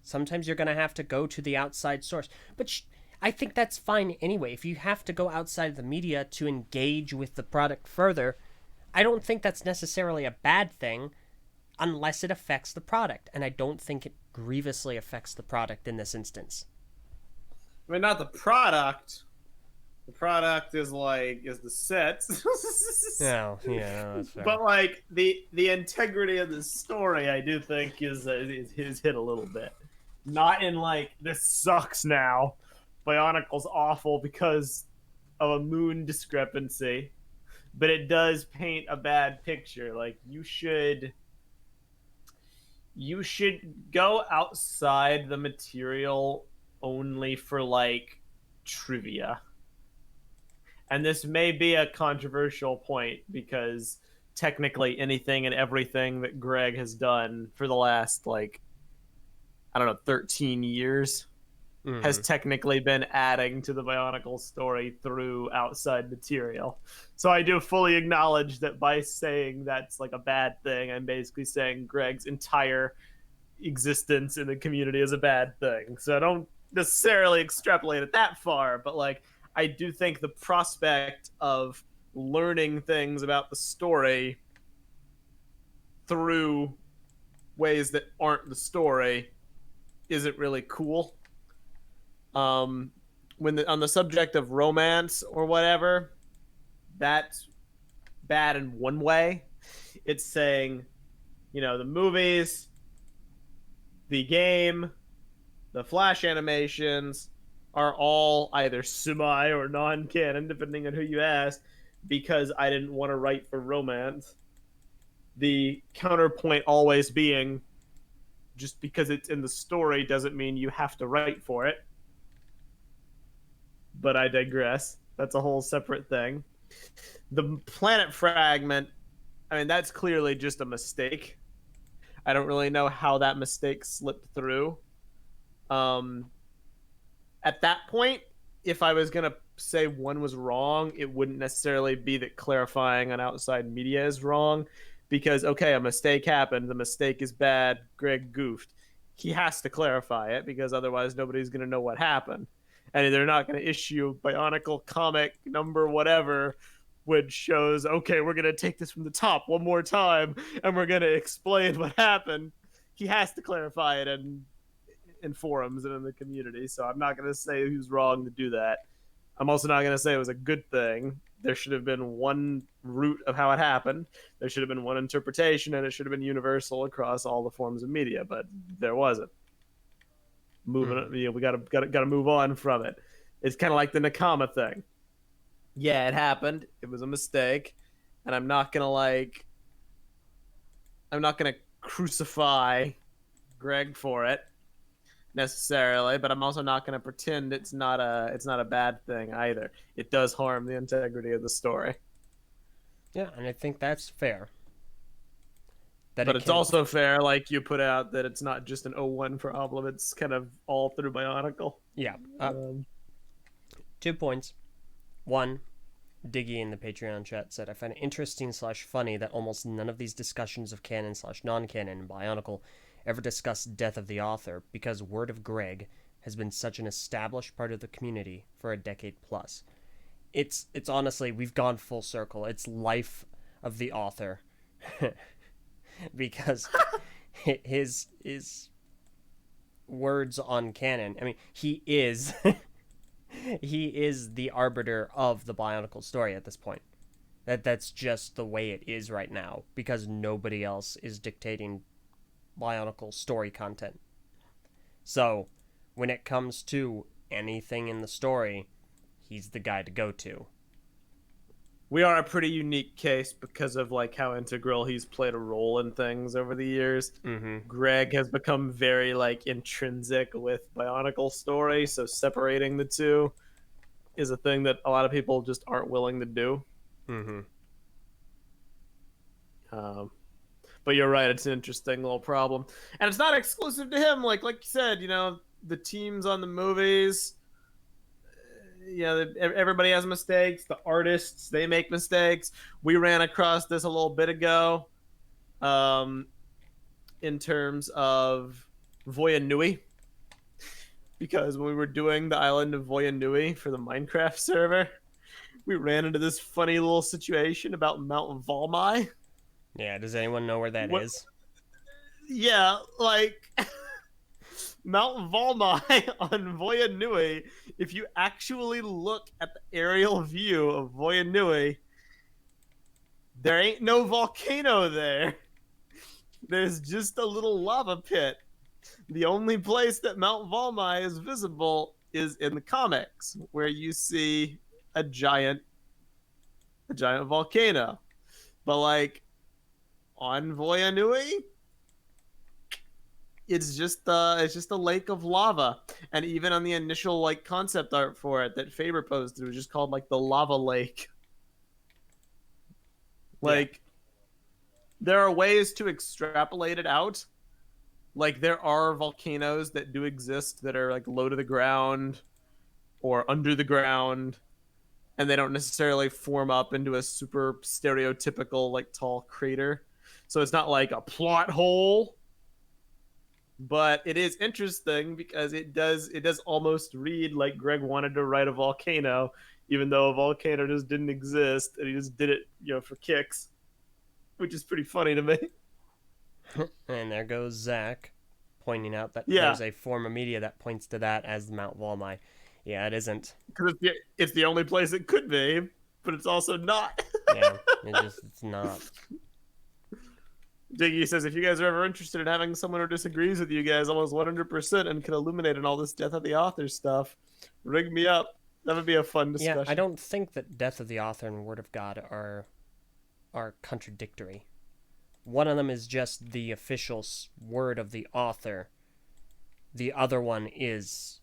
sometimes you're going to have to go to the outside source. But I think that's fine anyway. If you have to go outside of the media to engage with the product further, I don't think that's necessarily a bad thing unless it affects the product. And I don't think it grievously affects the product in this instance. I mean, not the product. The product is the set. No, yeah, that's fair. But like the integrity of the story, I do think is hit a little bit. Not in like, this sucks now. Bionicle's awful because of a moon discrepancy. But it does paint a bad picture. Like, you should go outside the material only for like trivia. And this may be a controversial point because technically anything and everything that Greg has done for the last, like, I don't know, 13 years has technically been adding to the Bionicle story through outside material. So I do fully acknowledge that by saying that's like a bad thing, I'm basically saying Greg's entire existence in the community is a bad thing. So I don't necessarily extrapolate it that far, but like, I do think the prospect of learning things about the story through ways that aren't the story isn't really cool. On the subject of romance or whatever, that's bad in one way. It's saying, the movies, the game, the Flash animations are all either semi or non-canon, depending on who you ask, because I didn't want to write for romance. The counterpoint always being, just because it's in the story doesn't mean you have to write for it. But I digress. That's a whole separate thing. The planet fragment, I mean, that's clearly just a mistake. I don't really know how that mistake slipped through. At that point, if I was going to say one was wrong, it wouldn't necessarily be that clarifying on outside media is wrong. Because, okay, a mistake happened. The mistake is bad. Greg goofed. He has to clarify it because otherwise nobody's going to know what happened. And they're not going to issue Bionicle comic number whatever, which shows, okay, we're going to take this from the top one more time and we're going to explain what happened. He has to clarify it in forums and in the community. So I'm not going to say who's wrong to do that. I'm also not going to say it was a good thing. There should have been one route of how it happened. There should have been one interpretation, and it should have been universal across all the forms of media, but there wasn't. We gotta move on from it. It's kind of like the Nakama thing. Yeah, it happened. It was a mistake, and I'm not gonna crucify Greg for it necessarily, but I'm also not gonna pretend it's not a bad thing either. It does harm the integrity of the story. Yeah, and I think that's fair. that But it it's can. also fair, like you put out, that it's not just an 01 problem. It's kind of all through Bionicle. Yeah. Um, 2 points. One, Diggy in the Patreon chat said, I find it interesting / funny that almost none of these discussions of canon / non-canon in Bionicle ever discuss death of the author, because Word of Greg has been such an established part of the community for a decade plus. It's honestly, we've gone full circle. It's life of the author. Because his words on canon, I mean, he is he is the arbiter of the Bionicle story at this point. That's just the way it is right now, because nobody else is dictating Bionicle story content. So when it comes to anything in the story, he's the guy to go to. we are a pretty unique case because of like how integral he's played a role in things over the years. Mm-hmm. Greg has become very like intrinsic with Bionicle story, so separating the two is a thing that a lot of people just aren't willing to do. Mm-hmm. Um, but you're right; it's an interesting little problem, and it's not exclusive to him. Like you said, the teams on the movies. Everybody has mistakes. The artists, they make mistakes. We ran across this a little bit ago, in terms of Voya Nui, because when we were doing the island of Voya Nui for the Minecraft server, we ran into this funny little situation about Mount Valmai. Yeah, does anyone know where that is? Yeah, like Mount Valmai on Voya Nui, if you actually look at the aerial view of Voya Nui, there ain't no volcano there. There's just a little lava pit. The only place that Mount Valmai is visible is in the comics, where you see a giant volcano. But like on Voya Nui, it's just a lake of lava. And even on the initial like concept art for it that Faber posted, it was just called like the lava lake. Like there are ways to extrapolate it out. Like there are volcanoes that do exist that are like low to the ground or under the ground, and they don't necessarily form up into a super stereotypical like tall crater. So it's not like a plot hole, but it is interesting because it does almost read like Greg wanted to write a volcano, even though a volcano just didn't exist and he just did it, for kicks, which is pretty funny to me. And there goes Zach, pointing out that Yeah, there's a form of media that points to that as Mount Valmai. Yeah, it isn't. because it's the only place it could be, but it's also not. Yeah, it's not. Diggy says, if you guys are ever interested in having someone who disagrees with you guys almost 100% and can illuminate in all this death of the author stuff, rig me up. That would be a fun discussion. Yeah, I don't think that Death of the Author and Word of God are contradictory. One of them is just the official word of the author. The other one is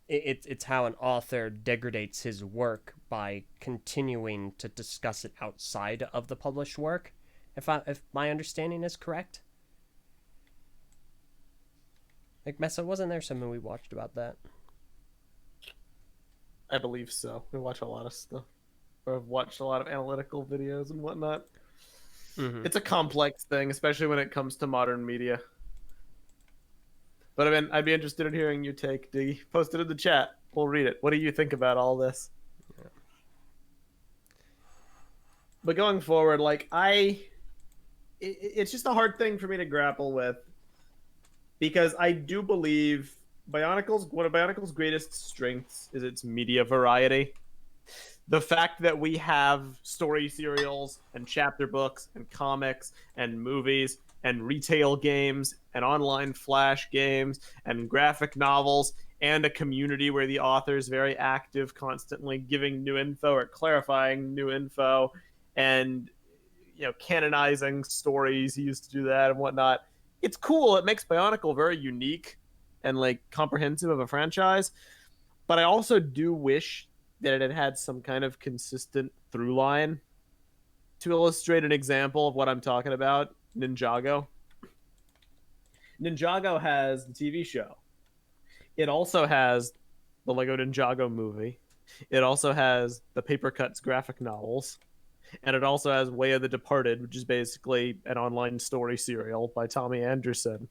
it's how an author degrades his work by continuing to discuss it outside of the published work. If my understanding is correct. Like Meso, wasn't there something we watched about that? I believe so. We watch a lot of stuff. Or I've watched a lot of analytical videos and whatnot. Mm-hmm. It's a complex thing, especially when it comes to modern media. But I mean, I'd be interested in hearing your take, Diggy. Post it in the chat. We'll read it. What do you think about all this? Yeah. But going forward, it's just a hard thing for me to grapple with, because I do believe one of Bionicle's greatest strengths is its media variety. The fact that we have story serials and chapter books and comics and movies and retail games and online flash games and graphic novels and a community where the author is very active, constantly giving new info or clarifying new info and canonizing stories. He used to do that and whatnot. It's cool. It makes Bionicle very unique and like comprehensive of a franchise. But I also do wish that it had had some kind of consistent through line. To illustrate an example of what I'm talking about, Ninjago. Ninjago has the TV show. It also has the Lego Ninjago movie. It also has the Paper Cuts graphic novels. And it also has Way of the Departed, which is basically an online story serial by Tommy Anderson.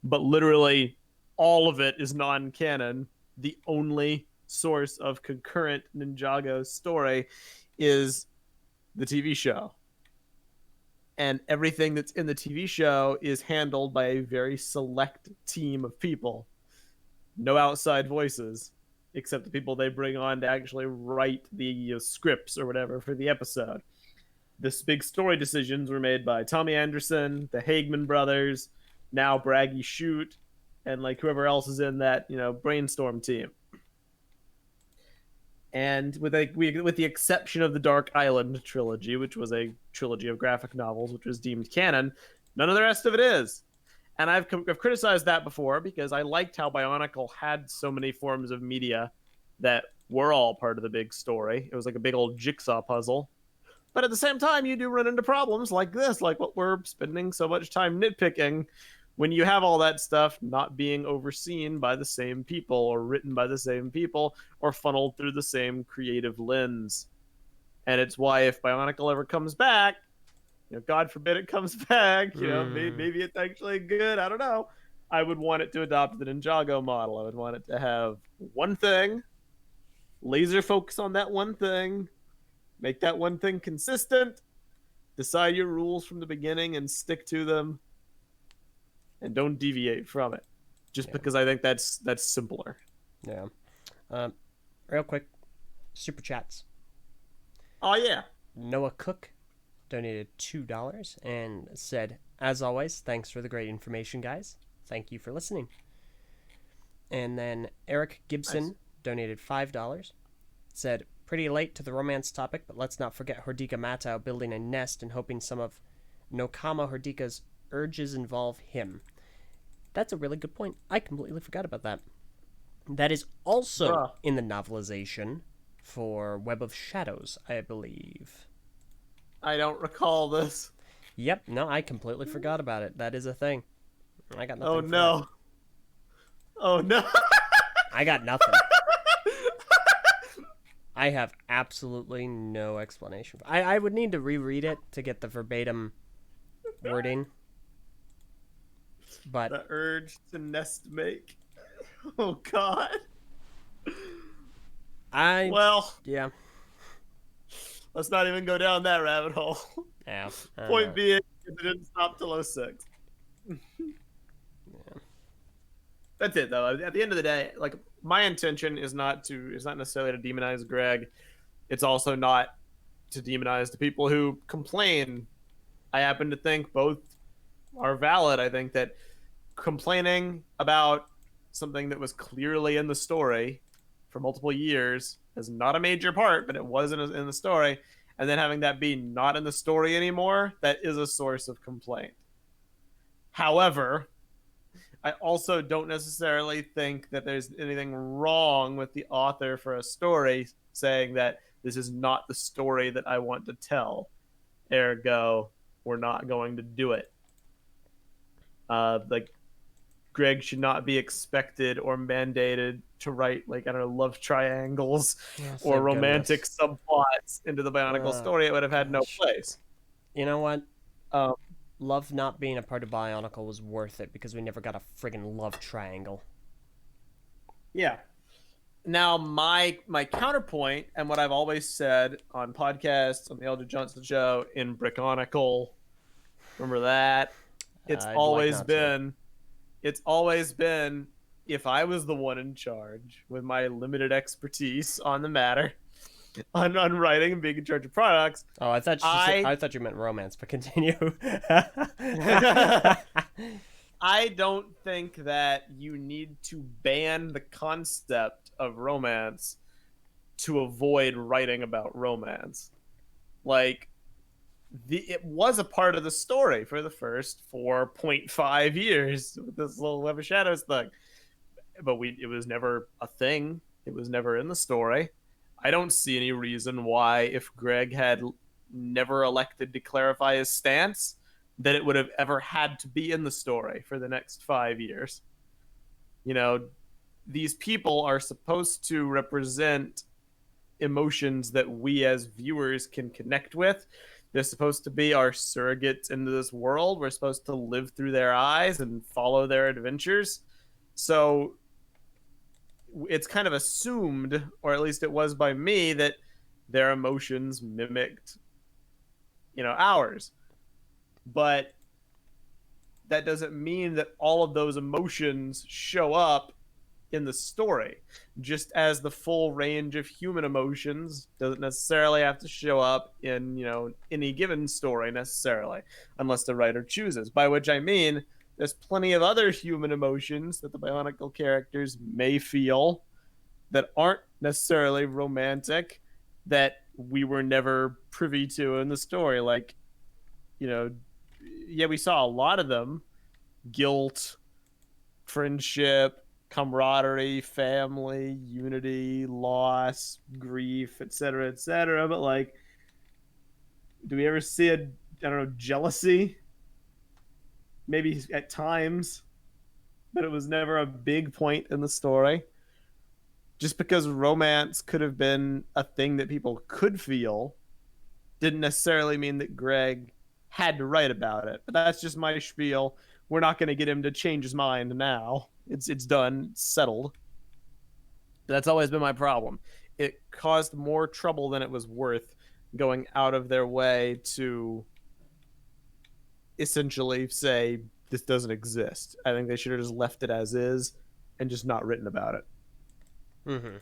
But literally all of it is non-canon. The only source of concurrent Ninjago story is the TV show. And everything that's in the TV show is handled by a very select team of people. No outside voices, except the people they bring on to actually write the scripts or whatever for the episode. This big story decisions were made by Tommy Anderson, the Hageman brothers, now Braggy Shoot, and like whoever else is in that brainstorm team. And with the exception of the Dark Island trilogy, which was a trilogy of graphic novels, which was deemed canon, none of the rest of it is. And I've criticized that before because I liked how Bionicle had so many forms of media that were all part of the big story. It was like a big old jigsaw puzzle. But at the same time, you do run into problems like this, like what we're spending so much time nitpicking, when you have all that stuff not being overseen by the same people or written by the same people or funneled through the same creative lens. And it's why if Bionicle ever comes back, God forbid it comes back, maybe it's actually good, I don't know. I would want it to adopt the Ninjago model. I would want it to have one thing, laser focus on that one thing, make that one thing consistent, decide your rules from the beginning and stick to them, and don't deviate from it. Just because I think that's simpler. Yeah. Real quick, super chats. Oh yeah. Noah Cook donated $2 and said, "As always, thanks for the great information, guys. Thank you for listening." And then Eric Gibson donated $5. Said, "Pretty late to the romance topic, but let's not forget Hordika Matau building a nest and hoping some of Nokama Hordika's urges involve him." That's a really good point. I completely forgot about that. That is also in the novelization for Web of Shadows, I believe. I don't recall this. Yep, no, I completely forgot about it. That is a thing. I got nothing. Oh no. Oh no. I got nothing. I have absolutely no explanation. I would need to reread it to get the verbatim wording. But the urge to nest make. Oh God. Yeah. Let's not even go down that rabbit hole. Yeah. Point being, it didn't stop till 06. Yeah. That's it though. At the end of the day, like my intention is not necessarily to demonize Greg. It's also not to demonize the people who complain. I happen to think both are valid. I think that complaining about something that was clearly in the story for multiple years is not a major part, but it was in the story, and then having that be not in the story anymore, that is a source of complaint. However, I also don't necessarily think that there's anything wrong with the author for a story saying that this is not the story that I want to tell. Ergo, we're not going to do it. Like Greg should not be expected or mandated to write love triangles or romantic subplots into the Bionicle story. It would have had no place. You know what? Love not being a part of Bionicle was worth it because we never got a friggin' love triangle. Yeah. Now, my counterpoint, and what I've always said on podcasts, on the Eljay Johnson show, in Brickonicle, remember that? It's always been, if I was the one in charge with my limited expertise on the matter, on writing and being in charge of products. Oh, I thought you meant romance, but continue. I don't think that you need to ban the concept of romance to avoid writing about romance. It was a part of the story for the first 4.5 years with this little Web of Shadows thing. But it was never a thing. It was never in the story. I don't see any reason why, if Greg had never elected to clarify his stance, that it would have ever had to be in the story for the next 5 years. You know, these people are supposed to represent emotions that we as viewers can connect with. They're supposed to be our surrogates into this world. We're supposed to live through their eyes and follow their adventures. So it's kind of assumed, or at least it was by me, that their emotions mimicked, ours. But that doesn't mean that all of those emotions show up in the story. Just as the full range of human emotions doesn't necessarily have to show up in, any given story necessarily, unless the writer chooses. By which I mean there's plenty of other human emotions that the Bionicle characters may feel that aren't necessarily romantic, that we were never privy to in the story. Like, we saw a lot of them: guilt, friendship, camaraderie, family, unity, loss, grief, etc., etc. But like, do we ever see jealousy? Maybe at times, but it was never a big point in the story. Just because romance could have been a thing that people could feel didn't necessarily mean that Greg had to write about it. But that's just my spiel. We're not going to get him to change his mind now. It's done, it's settled. That's always been my problem. It caused more trouble than it was worth going out of their way to essentially say this doesn't exist. I think they should have just left it as is and just not written about it. Mm-hmm.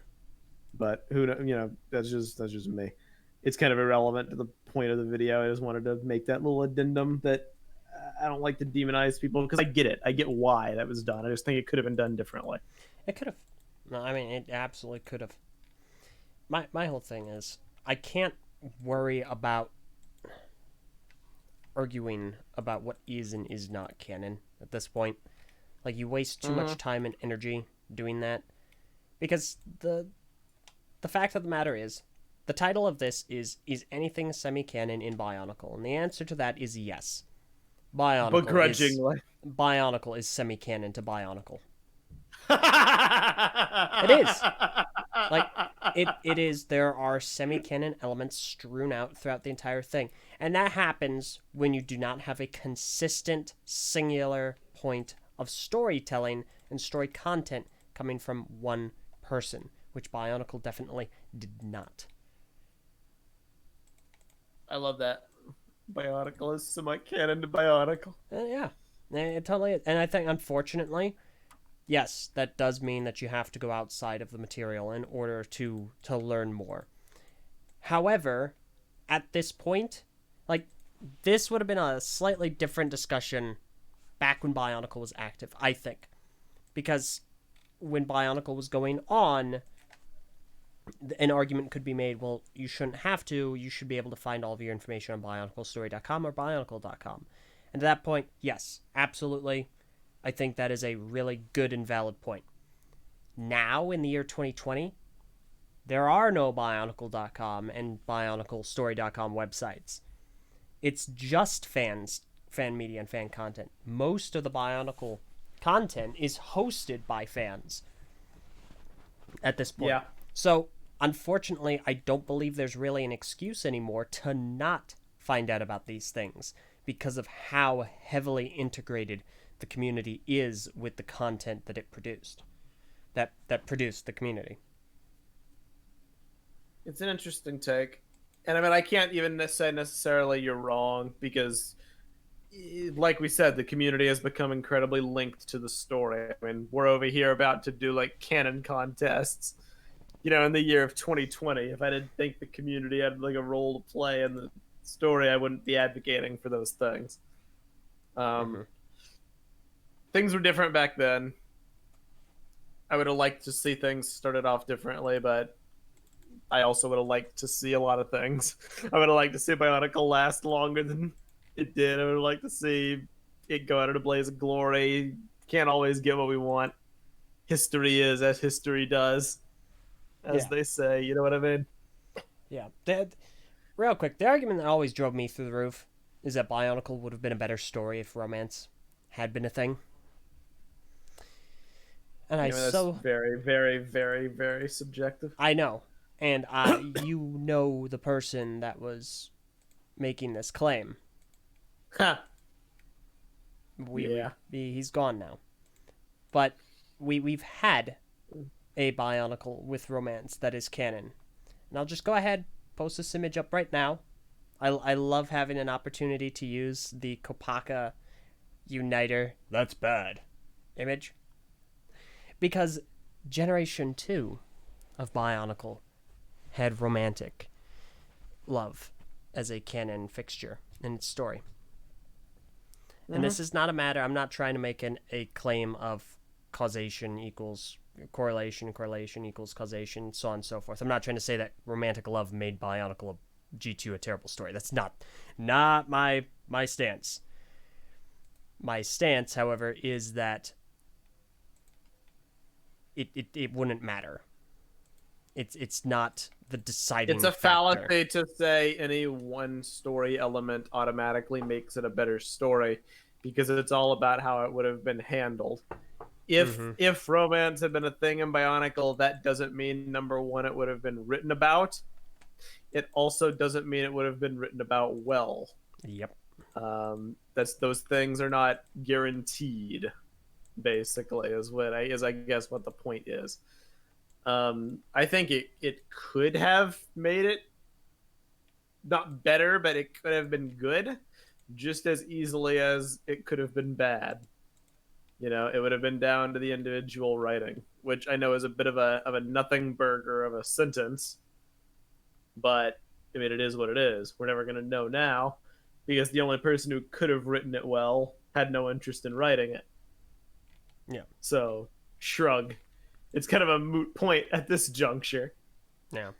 But that's just me. It's kind of irrelevant to the point of the video. I just wanted to make that little addendum that I don't like to demonize people, because I get it. I get why that was done. I just think it could have been done differently. It could have. No, I mean, it absolutely could have. My whole thing is, I can't worry about arguing about what is and is not canon at this point. Like, you waste too much time and energy doing that, because the fact of the matter is, the title of this is anything semi-canon in Bionicle? And the answer to that is yes. Bionicle is semi-canon to Bionicle. It is. Like, it is. There are semi-canon elements strewn out throughout the entire thing. And that happens when you do not have a consistent, singular point of storytelling and story content coming from one person, which Bionicle definitely did not. I love that. Bionicle is semi-canon to Bionicle. Yeah, it totally is. And I think, unfortunately, yes, that does mean that you have to go outside of the material in order to learn more. However, at this point, like, this would have been a slightly different discussion back when Bionicle was active, I think. Because when Bionicle was going on, an argument could be made, well, you shouldn't have to. You should be able to find all of your information on BionicleStory.com or Bionicle.com. And at that point, yes, absolutely. I think that is a really good and valid point. Now, in the year 2020, there are no Bionicle.com and BionicleStory.com websites. It's just fan media and fan content. Most of the Bionicle content is hosted by fans at this point. Yeah. So, unfortunately, I don't believe there's really an excuse anymore to not find out about these things, because of how heavily integrated the community is with the content that it produced, that produced the community. It's an interesting take. And I mean, I can't even say necessarily you're wrong, because like we said, the community has become incredibly linked to the story. I mean, we're over here about to do like canon contests, in the year of 2020. If I didn't think the community had like a role to play in the story, I wouldn't be advocating for those things. Things were different back then. I would have liked to see things started off differently, but I also would have liked to see a lot of things. I would have liked to see Bionicle last longer than it did. I would have liked to see it go out in a blaze of glory. Can't always get what we want. History is as history does, as they say. You know what I mean? Yeah. Real quick, the argument that always drove me through the roof is that Bionicle would have been a better story if romance had been a thing. And I mean, that's very, very, very, very subjective. I know, and you know the person that was making this claim. Ha. He's gone now, but we've had a Bionicle with romance that is canon, and I'll just go ahead post this image up right now. I love having an opportunity to use the Kopaka Uniter that's bad image, because Generation 2 of Bionicle had romantic love as a canon fixture in its story. And this is not a matter, I'm not trying to make a claim of causation equals correlation equals causation, so on and so forth. I'm not trying to say that romantic love made Bionicle G2 a terrible story. That's not my stance. My stance, however, is that it wouldn't matter. It's not the deciding It's a factor. fallacy to say any one story element automatically makes it a better story, because it's all about how it would have been handled. If romance had been a thing in Bionicle, that doesn't mean, number one, it would have been written about. It also doesn't mean it would have been written about well. Yep. Those things are not guaranteed. Basically, is I guess what the point is. I think it could have made it not better, but it could have been good just as easily as it could have been bad. You know, it would have been down to the individual writing, which I know is a bit of a nothing burger of a sentence, but I mean, it is what it is. We're never going to know now, because the only person who could have written it well had no interest in writing it. Yeah. So, shrug. It's kind of a moot point at this juncture. Yeah.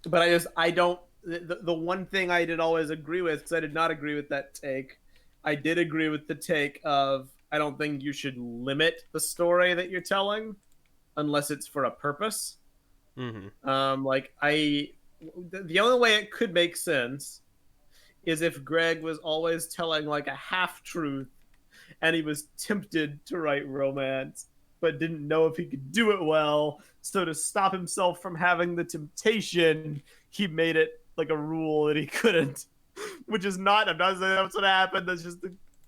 But I don't. The one thing I did always agree with, because I did not agree with that take, I did agree with the take of, I don't think you should limit the story that you're telling unless it's for a purpose. Like, the only way it could make sense is if Greg was always telling like a half-truth and he was tempted to write romance but didn't know if he could do it well, so to stop himself from having the temptation, he made it like a rule that he couldn't. Which is not, I'm not saying that's what happened, that's just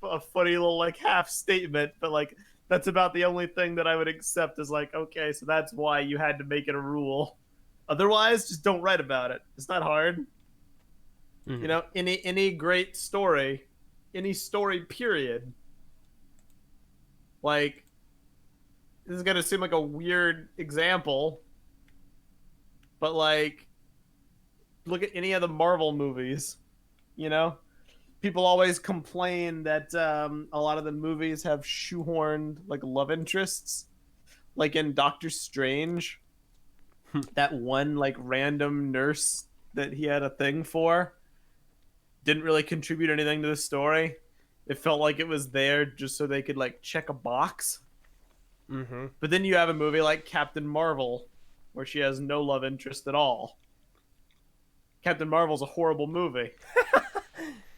a funny little like half statement, but like that's about the only thing that I would accept as like, okay, so that's why you had to make it a rule. Otherwise, just don't write about it. It's not hard. You know, any great story, any story period, like, this is gonna seem like a weird example, but like, look at any of the Marvel movies. You know, people always complain that a lot of the movies have shoehorned like love interests, like in Doctor Strange. That one like random nurse that he had a thing for didn't really contribute anything to the story. It felt like it was there just so they could like check a box. But then you have a movie like Captain Marvel, where she has no love interest at all. Captain Marvel's a horrible movie.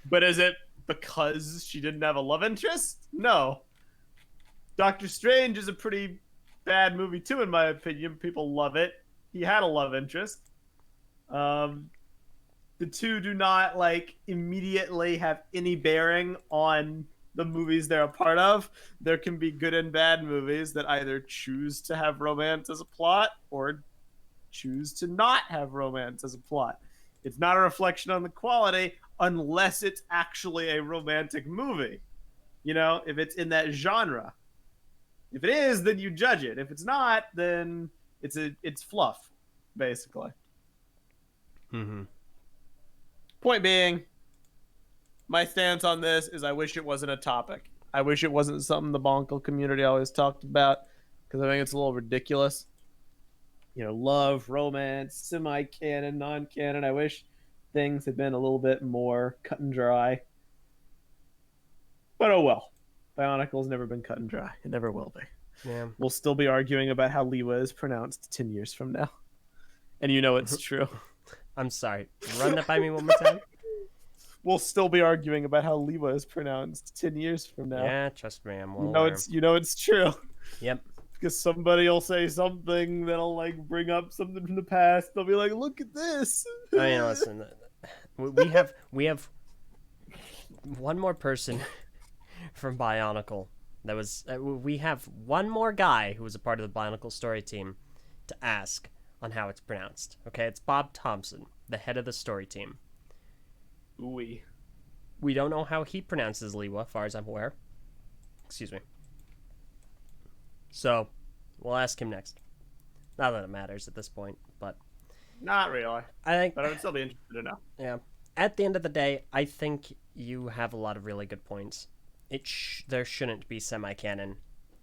But is it because she didn't have a love interest? No. Doctor Strange is a pretty bad movie too, in my opinion. People love it. He had a love interest. The two do not like immediately have any bearing on the movies they're a part of. There can be good and bad movies that either choose to have romance as a plot or choose to not have romance as a plot. It's not a reflection on the quality unless it's actually a romantic movie. You know, if it's in that genre. If it is, then you judge it. If it's not, then it's fluff, basically. Point being, my stance on this is I wish it wasn't a topic. I wish it wasn't something the Bonkle community always talked about, because I think it's a little ridiculous. You know, love, romance, semi-canon, non-canon. I wish things had been a little bit more cut and dry. But oh well. Bionicle's never been cut and dry. It never will be. Yeah. We'll still be arguing about how Liwa is pronounced 10 years from now. And you know it's true. I'm sorry. Run that by me one more time. we'll still be arguing about how Liwa is pronounced 10 years from now. Yeah, trust me, I'm well You know aware. it's true. Yep. Because somebody will say something that'll like bring up something from the past. They'll be like, "Look at this." I mean, listen, we have one more person from Bionicle. We have one more guy who was a part of the Bionicle story team to ask on how it's pronounced. Okay, it's Bob Thompson, the head of the story team. We don't know how he pronounces Liwa, as far as I'm aware. Excuse me. So, we'll ask him next. Not that it matters at this point, but not really. But I would still be interested to know. Yeah. At the end of the day, I think you have a lot of really good points. There shouldn't be semi-canon.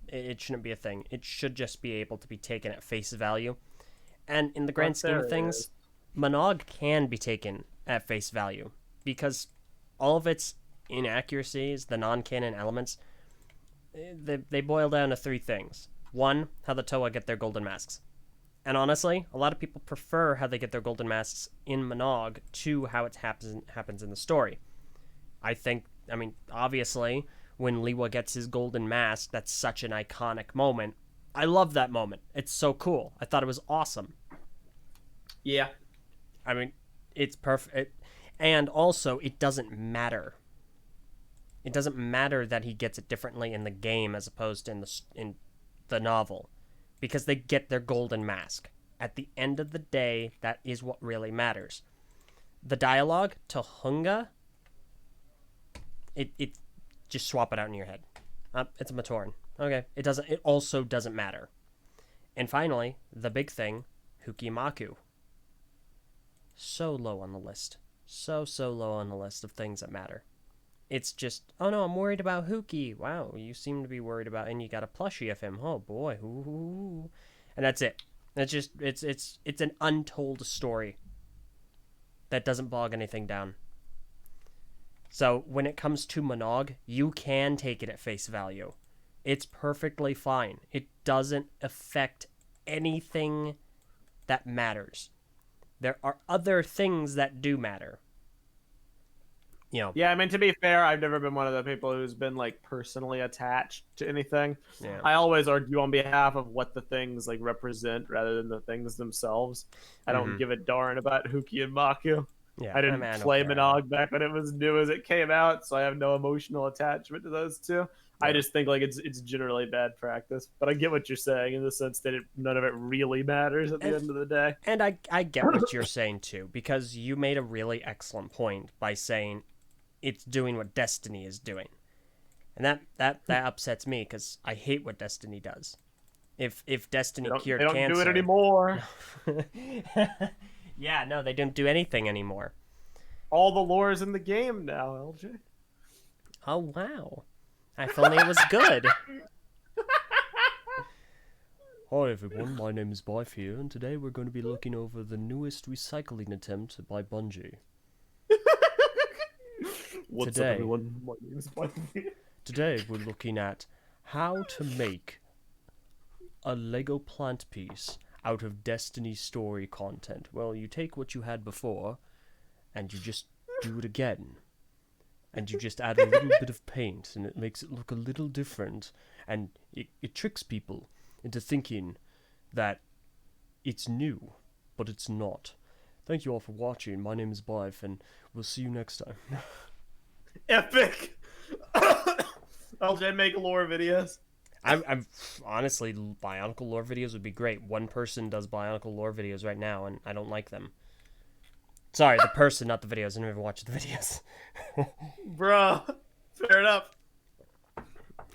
It shouldn't be a thing. It should just be able to be taken at face value. And in the grand scheme of things, Monog can be taken at face value because all of its inaccuracies, the non-canon elements, they boil down to three things. One, how the Toa get their golden masks. And honestly, a lot of people prefer how they get their golden masks in Monog to how it happens in the story. Obviously, when Liwa gets his golden mask, that's such an iconic moment. I love that moment. It's so cool. I thought it was awesome. Yeah. I mean, it's perfect. And also, it doesn't matter. It doesn't matter that he gets it differently in the game as opposed to in the novel. Because they get their golden mask. At the end of the day, that is what really matters. The dialogue to Hunga, it just swap it out in your head. It's a Matoran. Okay, it also doesn't matter. And finally, the big thing, Houki Amaku. So low on the list. So low on the list of things that matter. It's just, oh no, I'm worried about Houki. Wow, you seem to be worried about, and you got a plushie of him. Oh boy, ooh. And that's it. That's just, it's an untold story that doesn't bog anything down. So when it comes to Monog, you can take it at face value. It's perfectly fine. It doesn't affect anything that matters. There are other things that do matter. You know. Yeah, I mean, to be fair, I've never been one of the people who's been like personally attached to anything. Yeah. I always argue on behalf of what the things like represent rather than the things themselves. I don't give a darn about Houki and Maku. Yeah, I didn't play Monog back when it was new as it came out, so I have no emotional attachment to those two. Yeah. I just think like it's generally bad practice, but I get what you're saying in the sense that none of it really matters at the end of the day. And I get what you're saying too, because you made a really excellent point by saying it's doing what Destiny is doing, and that upsets me because I hate what Destiny does. If Destiny cured cancer, they don't do it anymore. Yeah, no, they don't do anything anymore. All the lore is in the game now, LJ. Oh wow! If only it was good. Hi everyone, my name is Bife here, and today we're going to be looking over the newest recycling attempt by Bungie. What's up, everyone? My name is Bife here. Today we're looking at how to make a Lego plant piece out of Destiny story content. Well, you take what you had before, and you just do it again. And you just add a little bit of paint, and it makes it look a little different. And it tricks people into thinking that it's new, but it's not. Thank you all for watching. My name is Bife, and we'll see you next time. Epic! LJ, make lore videos. I'm honestly, Bionicle lore videos would be great. One person does Bionicle lore videos right now, and I don't like them. Sorry, the person, not the videos. I never watched the videos. Bruh, fair enough.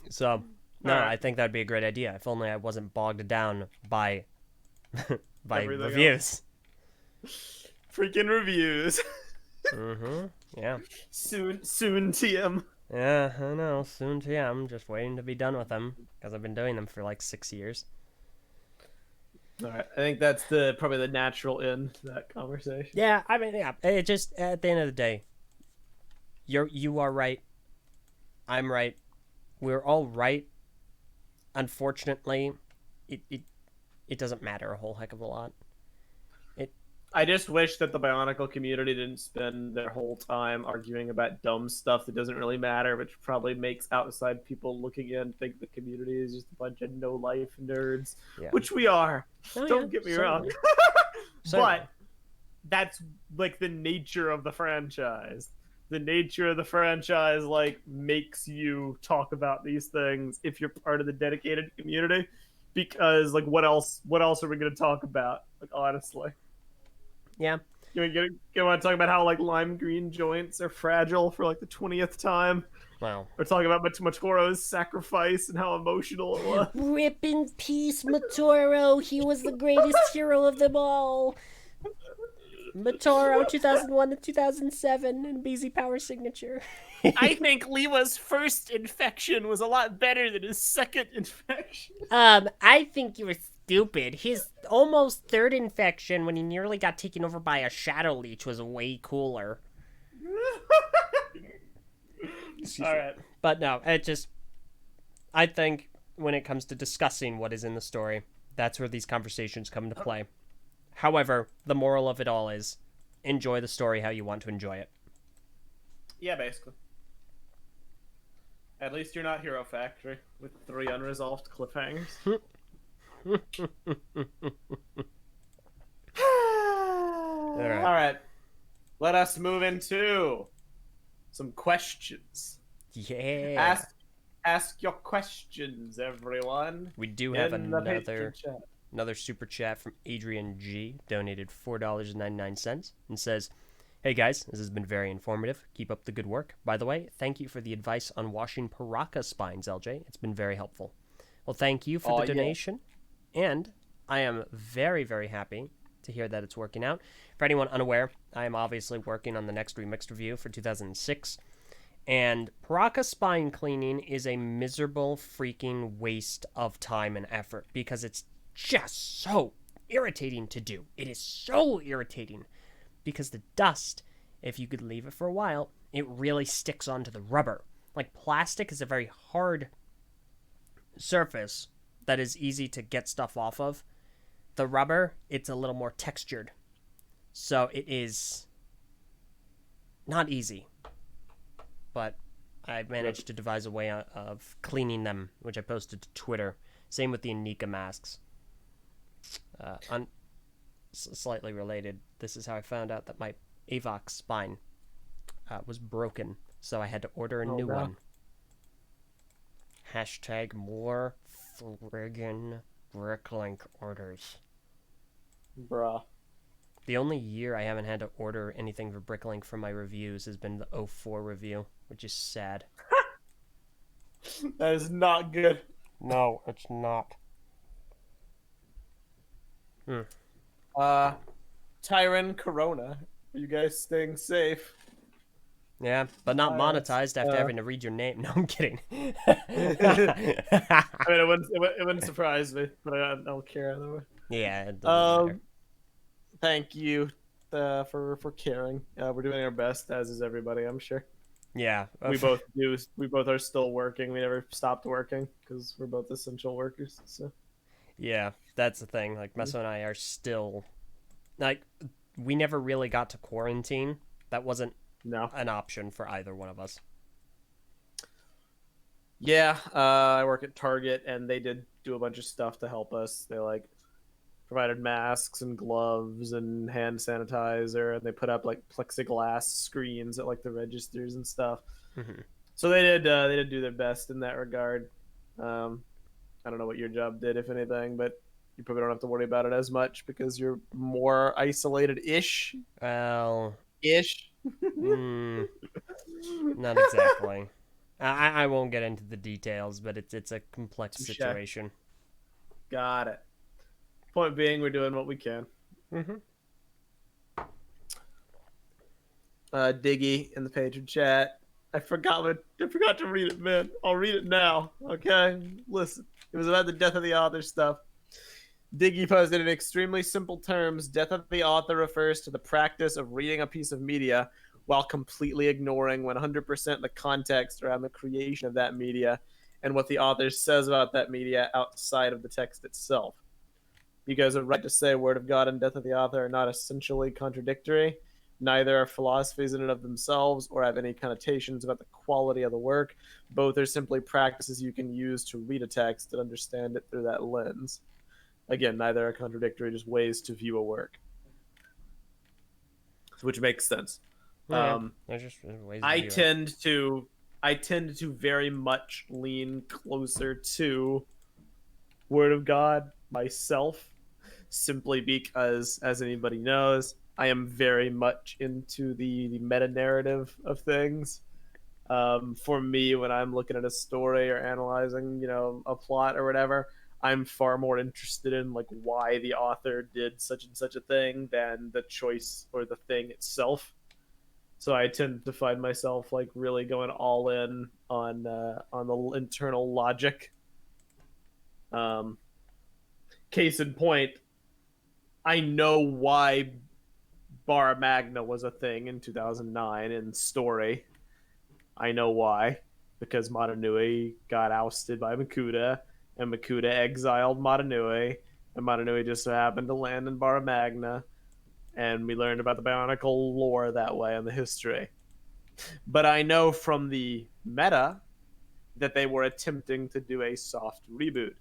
So, no, right. I think that'd be a great idea. If only I wasn't bogged down by reviews. Freaking reviews. Yeah. Soon TM. Yeah, I know. Soon TM. Just waiting to be done with them because I've been doing them for like 6 years. All right, I think that's probably the natural end to that conversation. Yeah, I mean, yeah. It just at the end of the day, you are right. I'm right. We're all right. Unfortunately, it doesn't matter a whole heck of a lot. I just wish that the Bionicle community didn't spend their whole time arguing about dumb stuff that doesn't really matter, which probably makes outside people looking in think the community is just a bunch of no-life nerds, Yeah. which we are. Oh, yeah, Don't get me wrong. certainly. But that's like the nature of the franchise. The nature of the franchise like makes you talk about these things if you're part of the dedicated community, because like what else are we going to talk about, like, honestly? Yeah. You want to talk about how like lime green joints are fragile for like the 20th time? Wow. We're talking about Matoro's sacrifice and how emotional it was. Rip in peace, Matoro. He was the greatest hero of them all. Matoro 2001 to 2007 and BZ Power Signature. I think Lewa's first infection was a lot better than his second infection. I think you were stupid. His almost third infection when he nearly got taken over by a Shadow Leech was way cooler. All right. But no, I think when it comes to discussing what is in the story, that's where these conversations come into play. However, the moral of it all is enjoy the story how you want to enjoy it. Yeah, basically. At least you're not Hero Factory with 3 unresolved cliffhangers. All right. Let us move into some questions. Yeah. Ask your questions, everyone. We do have another super chat from Adrian G, donated $4.99 and says, "Hey guys, this has been very informative. Keep up the good work. By the way, thank you for the advice on washing Paraka spines, LJ. It's been very helpful." Well, thank you for the donation. And I am very, very happy to hear that it's working out. For anyone unaware, I am obviously working on the next remixed review for 2006. And Paraka spine cleaning is a miserable freaking waste of time and effort because it's just so irritating to do. It is so irritating because the dust, if you could leave it for a while, it really sticks onto the rubber. Like, plastic is a very hard surface that is easy to get stuff off of. The rubber, it's a little more textured. So it is not easy. But I managed to devise a way of cleaning them, which I posted to Twitter. Same with the Anika masks. Slightly related, this is how I found out that my Avox spine was broken, so I had to order a new one. Hashtag more friggin' Bricklink orders. Bruh. The only year I haven't had to order anything for Bricklink for my reviews has been the 04 review, which is sad. That is not good. No, it's not. Tyron Corona. Are you guys staying safe? Yeah, but not monetized after having to read your name. No, I'm kidding. I mean, it wouldn't surprise me, but I don't care either way. Yeah, it doesn't matter. Thank you for caring. We're doing our best, as is everybody, I'm sure. Yeah. We both do. We both are still working. We never stopped working because we're both essential workers. So. Yeah, that's the thing. Like, Meso and I are still... Like, we never really got to quarantine. That wasn't an option for either one of us. Yeah, I work at Target, and they did do a bunch of stuff to help us. They, like, provided masks and gloves and hand sanitizer, and they put up, like, plexiglass screens at, like, the registers and stuff. Mm-hmm. So they did do their best in that regard. I don't know what your job did, if anything, but you probably don't have to worry about it as much because you're more isolated-ish. Well... Ish. Not exactly. I won't get into the details, but it's a complex situation. Got it. Point being, we're doing what we can. Mm-hmm. Diggy in the patron chat. I forgot to read it, man. I'll read it now. Okay? Listen. It was about the death of the author stuff. Diggy posted in extremely simple terms, death of the author refers to the practice of reading a piece of media while completely ignoring 100% the context around the creation of that media and what the author says about that media outside of the text itself. You guys are right to say Word of God and Death of the Author are not essentially contradictory. Neither are philosophies in and of themselves or have any connotations about the quality of the work. Both are simply practices you can use to read a text and understand it through that lens. Again, neither are contradictory, just ways to view a work, which makes sense. Yeah, there's just ways to I view it. I tend to very much lean closer to Word of God myself, simply because, as anybody knows, I am very much into the meta narrative of things. For me, when I'm looking at a story or analyzing, a plot or whatever, I'm far more interested in like why the author did such and such a thing than the choice or the thing itself. So I tend to find myself like really going all in on the internal logic. Um, Case in point, I know why Bar Magna was a thing in 2009 in story. I know why. Because Motonui got ousted by Makuta, and Makuta exiled Motonui, and Motonui just so happened to land in Bar Magna, and we learned about the Bionicle lore that way and the history. But I know from the meta that they were attempting to do a soft reboot,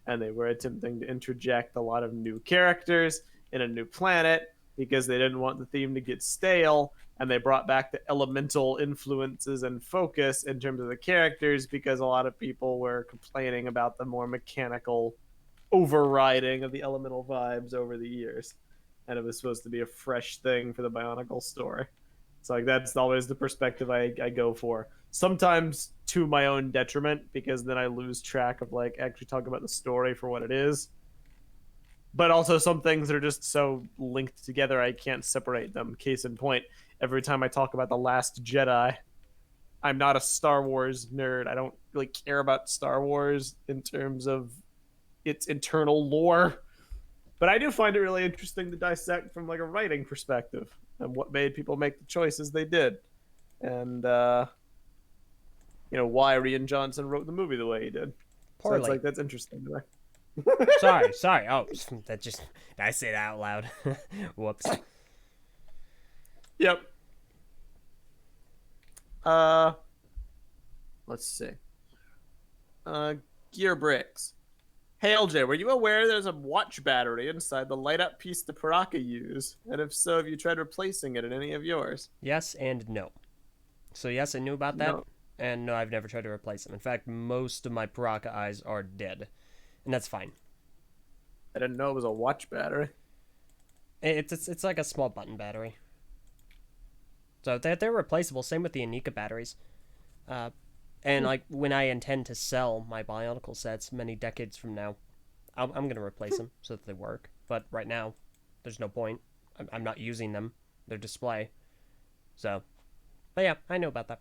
and they were attempting to interject a lot of new characters in a new planet because they didn't want the theme to get stale, and they brought back the elemental influences and focus in terms of the characters because a lot of people were complaining about the more mechanical overriding of the elemental vibes over the years, and it was supposed to be a fresh thing for the Bionicle story. It's like that's always the perspective I go for. Sometimes to my own detriment, because then I lose track of like actually talking about the story for what it is. But also some things are just so linked together I can't separate them. Case in point, every time I talk about The Last Jedi, I'm not a Star Wars nerd. I don't really care about Star Wars in terms of its internal lore. But I do find it really interesting to dissect from like a writing perspective and what made people make the choices they did. And why Rian Johnson wrote the movie the way he did. So it's Poorly. like that's interesting to me. Sorry. Oh, did I say that out loud? Whoops. Yep. Let's see. Gear bricks. Hey LJ, were you aware there's a watch battery inside the light up piece the Paraka use? And if so, have you tried replacing it in any of yours? Yes and no. So yes, I knew about that, No. and no, I've never tried to replace them. In fact, most of my Paraka eyes are dead, and that's fine. I didn't know it was a watch battery. It's like a small button battery. So they're replaceable. Same with the Anika batteries. And like when I intend to sell my Bionicle sets many decades from now, I'm gonna replace them so that they work. But right now, there's no point. I'm not using them. They're display. So, but yeah, I know about that.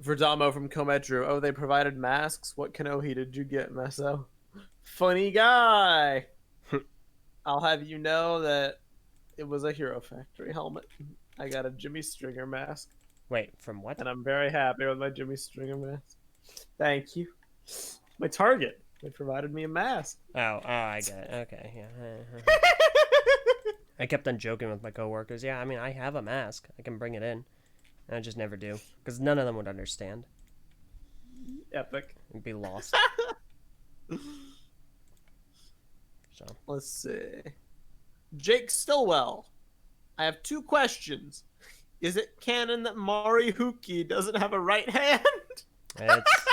Verdamo from Kometru. Oh, they provided masks? What Kanohi did you get, Meso? Funny guy. I'll have you know that it was a Hero Factory helmet. I got a Jimmy Stringer mask. Wait, from what? And I'm very happy with my Jimmy Stringer mask. Thank you. My Target. They provided me a mask. I get it. Okay, yeah. I kept on joking with my coworkers. Yeah, I mean, I have a mask. I can bring it in. And I just never do. Because none of them would understand. Epic. It'd be lost. So. Let's see. Jake Stillwell. I have 2 questions. Is it canon that Mari Houki doesn't have a right hand?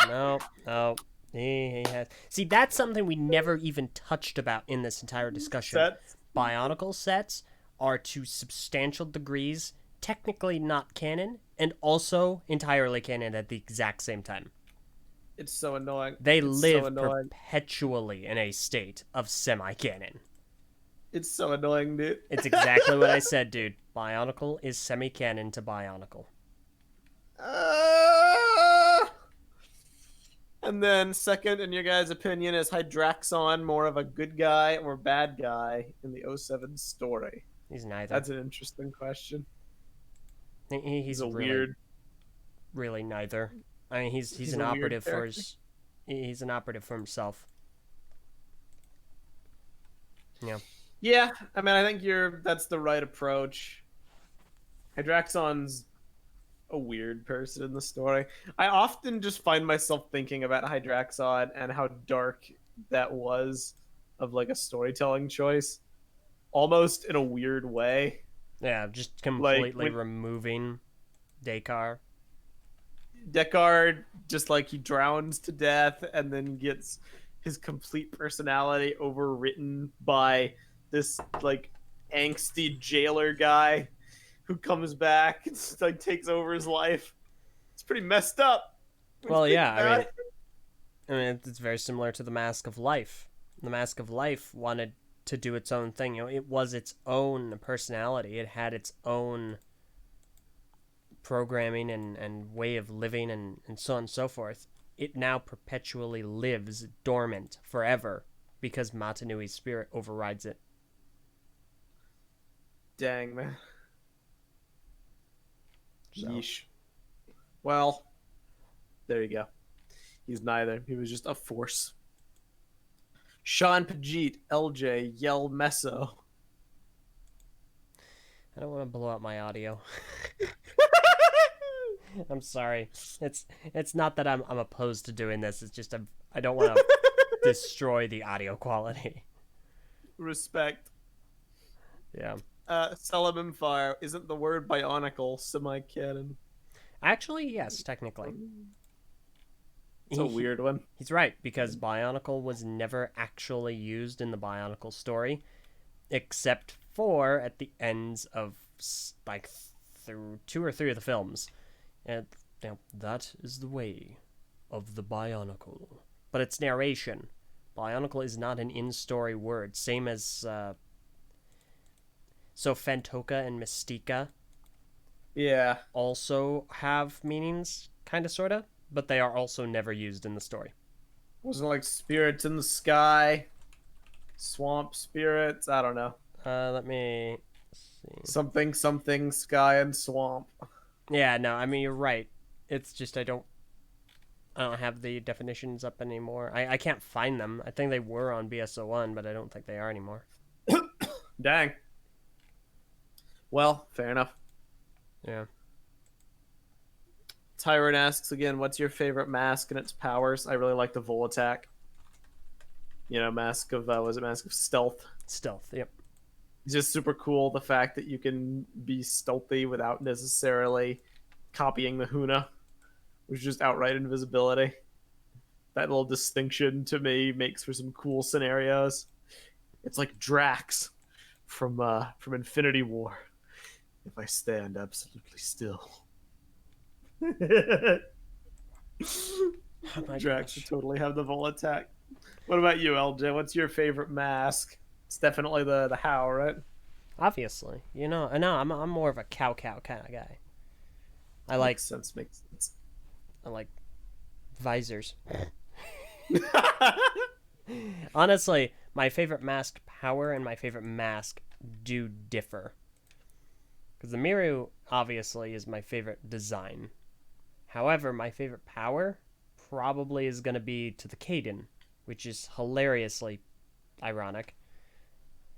No. He has. See, that's something we never even touched about in this entire discussion. Sets? Bionicle sets are to substantial degrees technically not canon, and also entirely canon at the exact same time. It's so annoying. They it's live so annoying. perpetually in a state of semi-canon. It's so annoying, dude. It's exactly what I said, dude. Bionicle is semi-canon to Bionicle. And then second, in your guys' opinion, is Hydraxon more of a good guy or bad guy in the 07 story? He's neither. That's an interesting question. He's a weird, really neither. I mean, he's an operative for his. He's an operative for himself. Yeah. Yeah, I mean, I think that's the right approach. Hydraxon's a weird person in the story. I often just find myself thinking about Hydraxon and how dark that was of like a storytelling choice, almost in a weird way. Yeah, just Like completely when removing Dakar. Deckard just like he drowns to death and then gets his complete personality overwritten by this like angsty jailer guy who comes back and like takes over his life. It's pretty messed up when you Well, think yeah, about it. it's very similar to the Mask of Life. The Mask of Life wanted to do its own thing. It was its own personality. It had its own programming and way of living and so on and so forth. It now perpetually lives dormant forever because Matanui's spirit overrides it. Dang, man. So. Yeesh. Well, there you go. He's neither. He was just a force. Sean Pajit, LJ, Yell Meso. I don't want to blow out my audio. I'm sorry. It's not that I'm opposed to doing this. It's just I don't want to destroy the audio quality. Respect. Yeah. Salaman Fire. Isn't the word Bionicle semi-canon? Actually, yes, technically. It's a weird one. He's right, because Bionicle was never actually used in the Bionicle story, except for at the ends of like through 2 or 3 of the films. And that is the way of the Bionicle. But it's narration. Bionicle is not an in-story word, same as so Fantoka and Mystica Yeah. also have meanings, kind of, sort of, but they are also never used in the story. Wasn't it like spirits in the sky, swamp spirits? I don't know. Let me see. Something, something, sky and swamp. Yeah, no, I mean, you're right. It's just I don't have the definitions up anymore. I can't find them. I think they were on BSO1, but I don't think they are anymore. Dang. Well, fair enough. Yeah. Tyrant asks again, what's your favorite mask and its powers? I really like the Vol attack. You know, mask of was it mask of stealth? Stealth, yep. It's just super cool the fact that you can be stealthy without necessarily copying the Huna, which is just outright invisibility. That little distinction to me makes for some cool scenarios. It's like Drax from Infinity War. If I stand absolutely still. Oh Drax would totally have the Vol attack. What about you, LJ? What's your favorite mask? It's definitely the How, right? Obviously, no, I'm more of a cow kind of guy. I like Makes sense. I like visors. Honestly, my favorite mask power and my favorite mask do differ. Because the Miru obviously is my favorite design. However, my favorite power probably is going to be to the Kaden, which is hilariously ironic.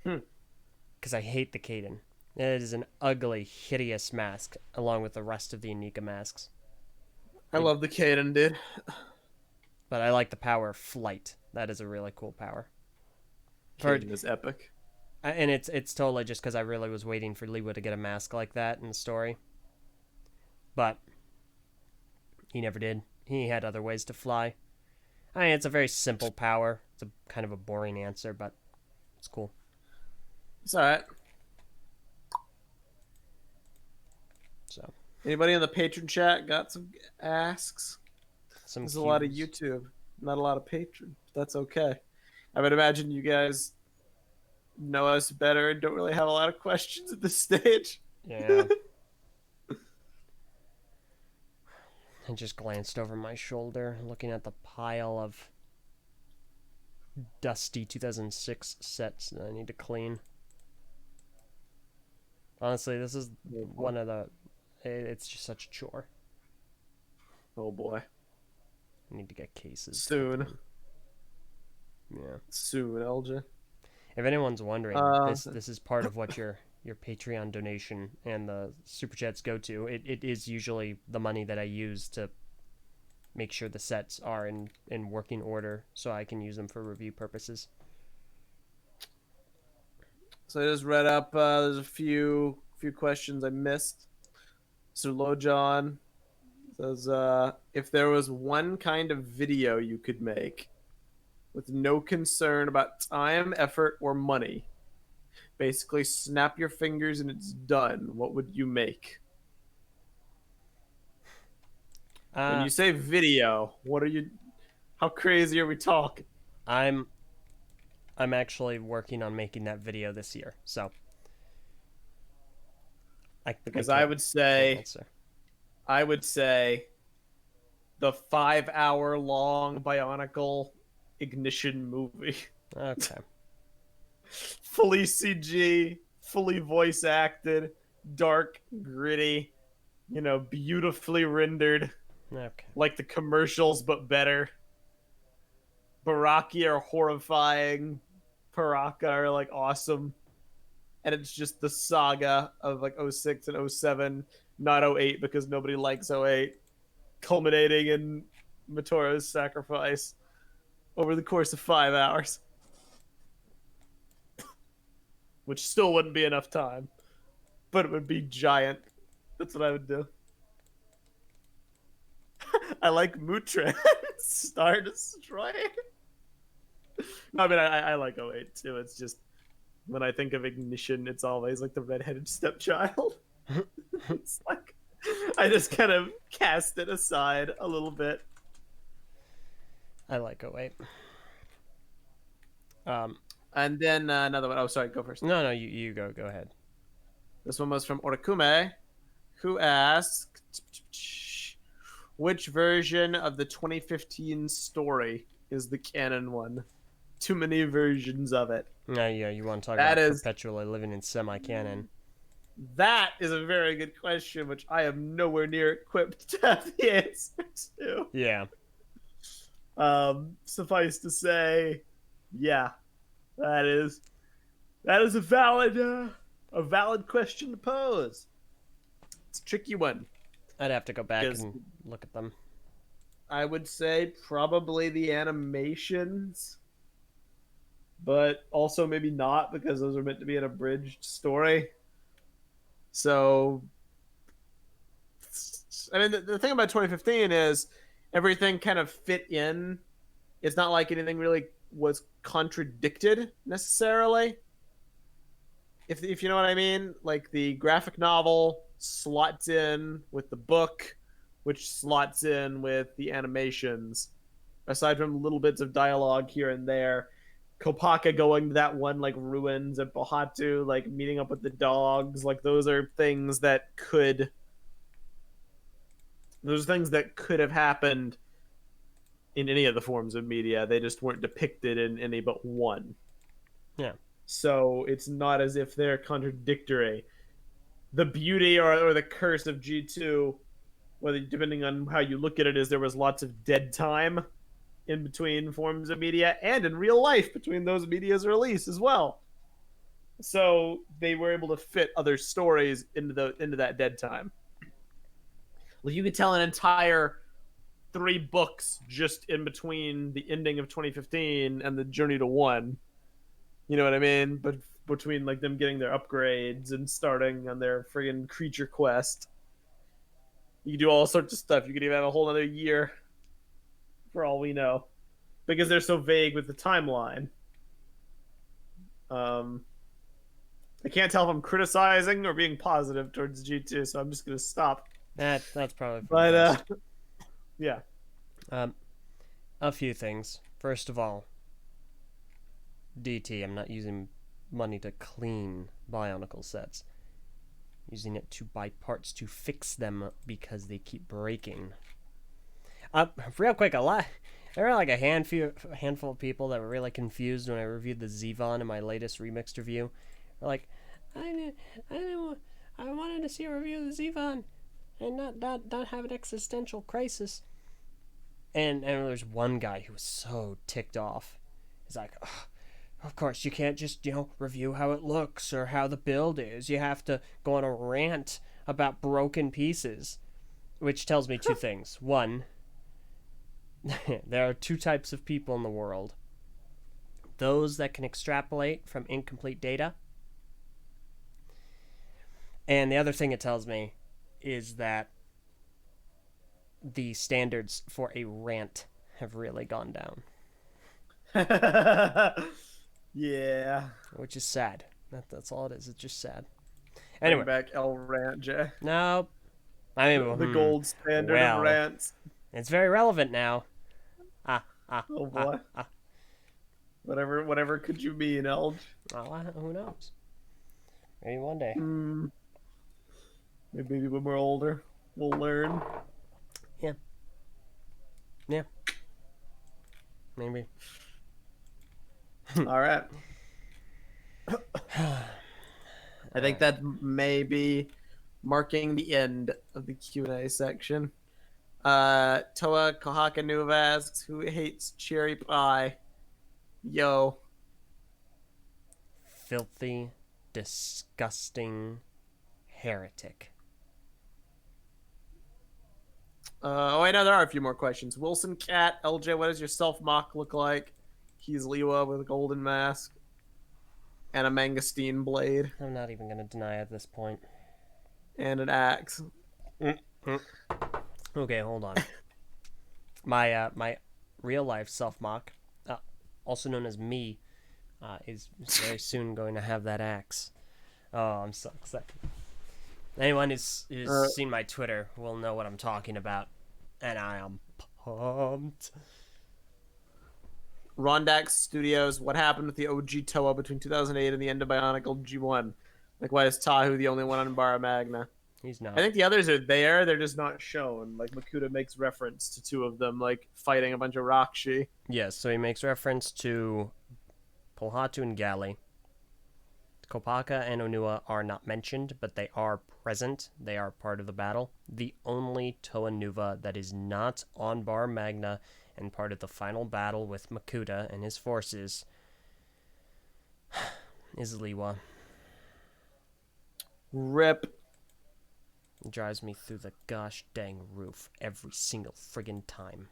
Because I hate the Kaden. It is an ugly, hideous mask, along with the rest of the Anika masks. I love the Kaden, dude. But I like the power of flight. That is a really cool power. Kaden is epic. And it's totally just because I really was waiting for Leewa to get a mask like that in the story. But he never did. He had other ways to fly. I mean, it's a very simple power. It's a kind of a boring answer, but it's cool. It's alright. So, anybody in the patron chat got some asks? There's a lot of YouTube, not a lot of patron. That's okay. I would imagine you guys know us better and don't really have a lot of questions at this stage. Yeah. I just glanced over my shoulder, looking at the pile of dusty 2006 sets that I need to clean. Honestly, this is one of the... It's just such a chore. Oh boy. I need to get cases. Soon. Yeah. Soon, LJ. If anyone's wondering, Uh, this is part of what your Patreon donation and the super chats go to. It is usually the money that I use to make sure the sets are in working order so I can use them for review purposes. so I just read up. There's a few questions I missed. So Lojon says, if there was one kind of video you could make with no concern about time, effort, or money, basically snap your fingers and it's done, what would you make? When Uh, you say video, what are you? How crazy are we talking? I'm I'm actually working on making that video this year, so I Because I would can't say, answer. the 5 hour long Bionicle Ignition movie. Okay. Fully CG, fully voice acted, dark, gritty, beautifully rendered, Okay. like the commercials, but better. Baraki are horrifying. Paraka are like awesome. And it's just the saga of like '06 and '07, not '08 because nobody likes '08, culminating in Matoro's sacrifice over the course of 5 hours, which still wouldn't be enough time, but it would be giant. That's what I would do. I like Mutran, Star Destroyer. No, I mean, I like '08 too. It's just when I think of Ignition, it's always like the redheaded stepchild. It's like I just kind of cast it aside a little bit. I like 08. And then another one. Oh, sorry, go first. No, you go ahead. This one was from Orakume, who asked, which version of the 2015 story is the canon one? Too many versions of it. Yeah, you want to talk That about is perpetually living in semi-canon. that is a very good question, which I am nowhere near equipped to have the answer to. Yeah. Suffice to say, yeah, that is a valid question to pose. It's a tricky one. I'd have to go back and look at them. I would say probably the animations, but also maybe not because those are meant to be an abridged story. So, I mean, the thing about 2015 is everything kind of fit in. It's not like anything really was contradicted necessarily. If you know what I mean, like the graphic novel slots in with the book, which slots in with the animations. Aside from little bits of dialogue here and there, Kopaka going to that one like ruins at Bohatu, like meeting up with the dogs, like those are things that could have happened in any of the forms of media. They just weren't depicted in any but one. Yeah. So it's not as if they're contradictory. The beauty or the curse of G2, whether depending on how you look at it, is there was lots of dead time in between forms of media and in real life between those media's release as well. So they were able to fit other stories into that dead time. Like you could tell an entire 3 books just in between the ending of 2015 and the Journey to 1. You know what I mean? But between like them getting their upgrades and starting on their friggin' creature quest, you could do all sorts of stuff. You could even have a whole other year, for all we know, because they're so vague with the timeline. I can't tell if I'm criticizing or being positive towards G2, so I'm just gonna stop. That's probably for But the best. yeah. A few things. First of all, DT, I'm not using money to clean Bionicle sets. I'm using it to buy parts to fix them because they keep breaking. Real quick, there were like a handful of people that were really confused when I reviewed the Zevon in my latest remixed review. They're like, I wanted to see a review of the Zevon and not have an existential crisis. And there's one guy who was so ticked off. He's like, of course, you can't just, review how it looks or how the build is. You have to go on a rant about broken pieces, which tells me two things. One, there are two types of people in the world: those that can extrapolate from incomplete data, and the other thing it tells me is that the standards for a rant have really gone down, Yeah. which is sad. That's all it is. It's just sad. Bring Anyway, back El Rant, Jay. no, I mean, The gold standard of well, rants. it's very relevant now. Ah, ah, Oh ah, boy. ah. Whatever could you mean, Elj? Well, who knows? Maybe one day. Maybe when we're older, we'll learn. Yeah. Yeah. Maybe. All right. I think that may be marking the end of the Q&A section. Toa Kohaka Nuva asks, who hates cherry pie? Yo. Filthy, disgusting heretic. I know there are a few more questions. Wilson Cat, LJ, what does your self-mock look like? He's Liwa with a golden mask and a mangosteen blade I'm not even going to deny at this point. and an axe. Okay, hold on. My real life self mock, also known as me, is very soon going to have that axe. Oh, I'm so excited. Anyone who's seen my Twitter will know what I'm talking about, and I am pumped. Rondax Studios, what happened with the OG Toa between 2008 and the end of Bionicle G1? Like, why is Tahu the only one on Bara Magna? He's not. I think the others are there, they're just not shown. Like, Makuta makes reference to two of them, like, fighting a bunch of Rakshi. Yes, so he makes reference to Polhatu and Gali. Kopaka and Onua are not mentioned, but they are present. They are part of the battle. The only Toa Nuva that is not on Bar Magna and part of the final battle with Makuta and his forces is Liwa. Rip. It drives me through the gosh dang roof every single friggin' time.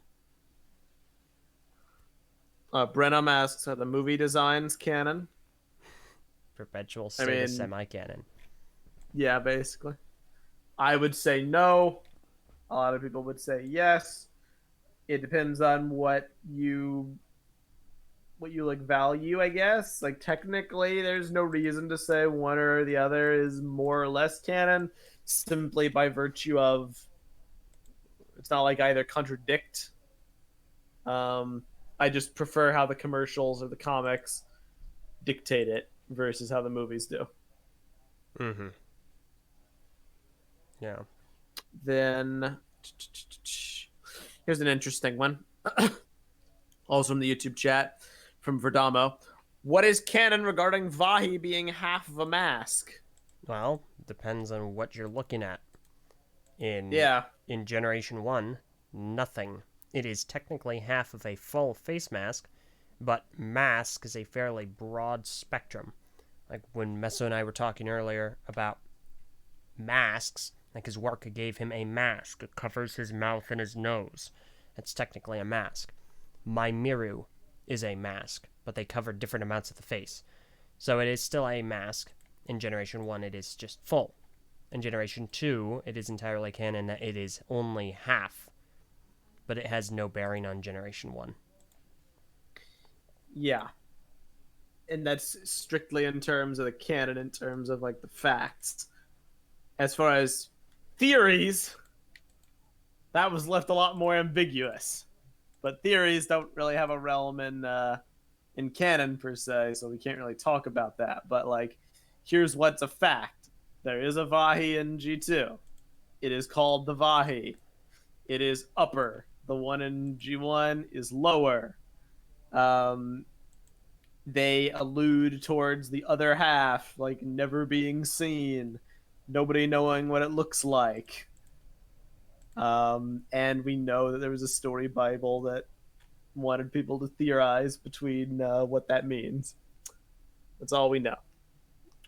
Brenham asks, are the movie designs canon? Perpetual state of semi-canon. Yeah, basically. I would say no. A lot of people would say yes. It depends on what you like value, I guess. Like, technically there's no reason to say one or the other is more or less canon, simply by virtue of it's not like either contradict. I just prefer how the commercials or the comics dictate it versus how the movies do. Mm-hmm. Yeah. Then here's an interesting one. Also from the YouTube chat from Verdamo. What is canon regarding Vahi being half of a mask? Well, depends on what you're looking at. In Generation 1, nothing. It is technically half of a full face mask, but mask is a fairly broad spectrum. Like when Meso and I were talking earlier about masks, like his work gave him a mask. It covers his mouth and his nose. It's technically a mask. My Miru is a mask, but they cover different amounts of the face. So it is still a mask. In Generation 1, it is just full. In Generation 2, it is entirely canon that it is only half, but it has no bearing on Generation 1. Yeah. And that's strictly in terms of the canon, in terms of, like, the facts. As far as theories, that was left a lot more ambiguous. But theories don't really have a realm in canon, per se, so we can't really talk about that. But, like, here's what's a fact. There is a Vahi in G2. It is called the Vahi. It is upper. The one in G1 is lower. They allude towards the other half, like, never being seen, nobody knowing what it looks like. And we know that there was a story Bible that wanted people to theorize between what that means. That's all we know.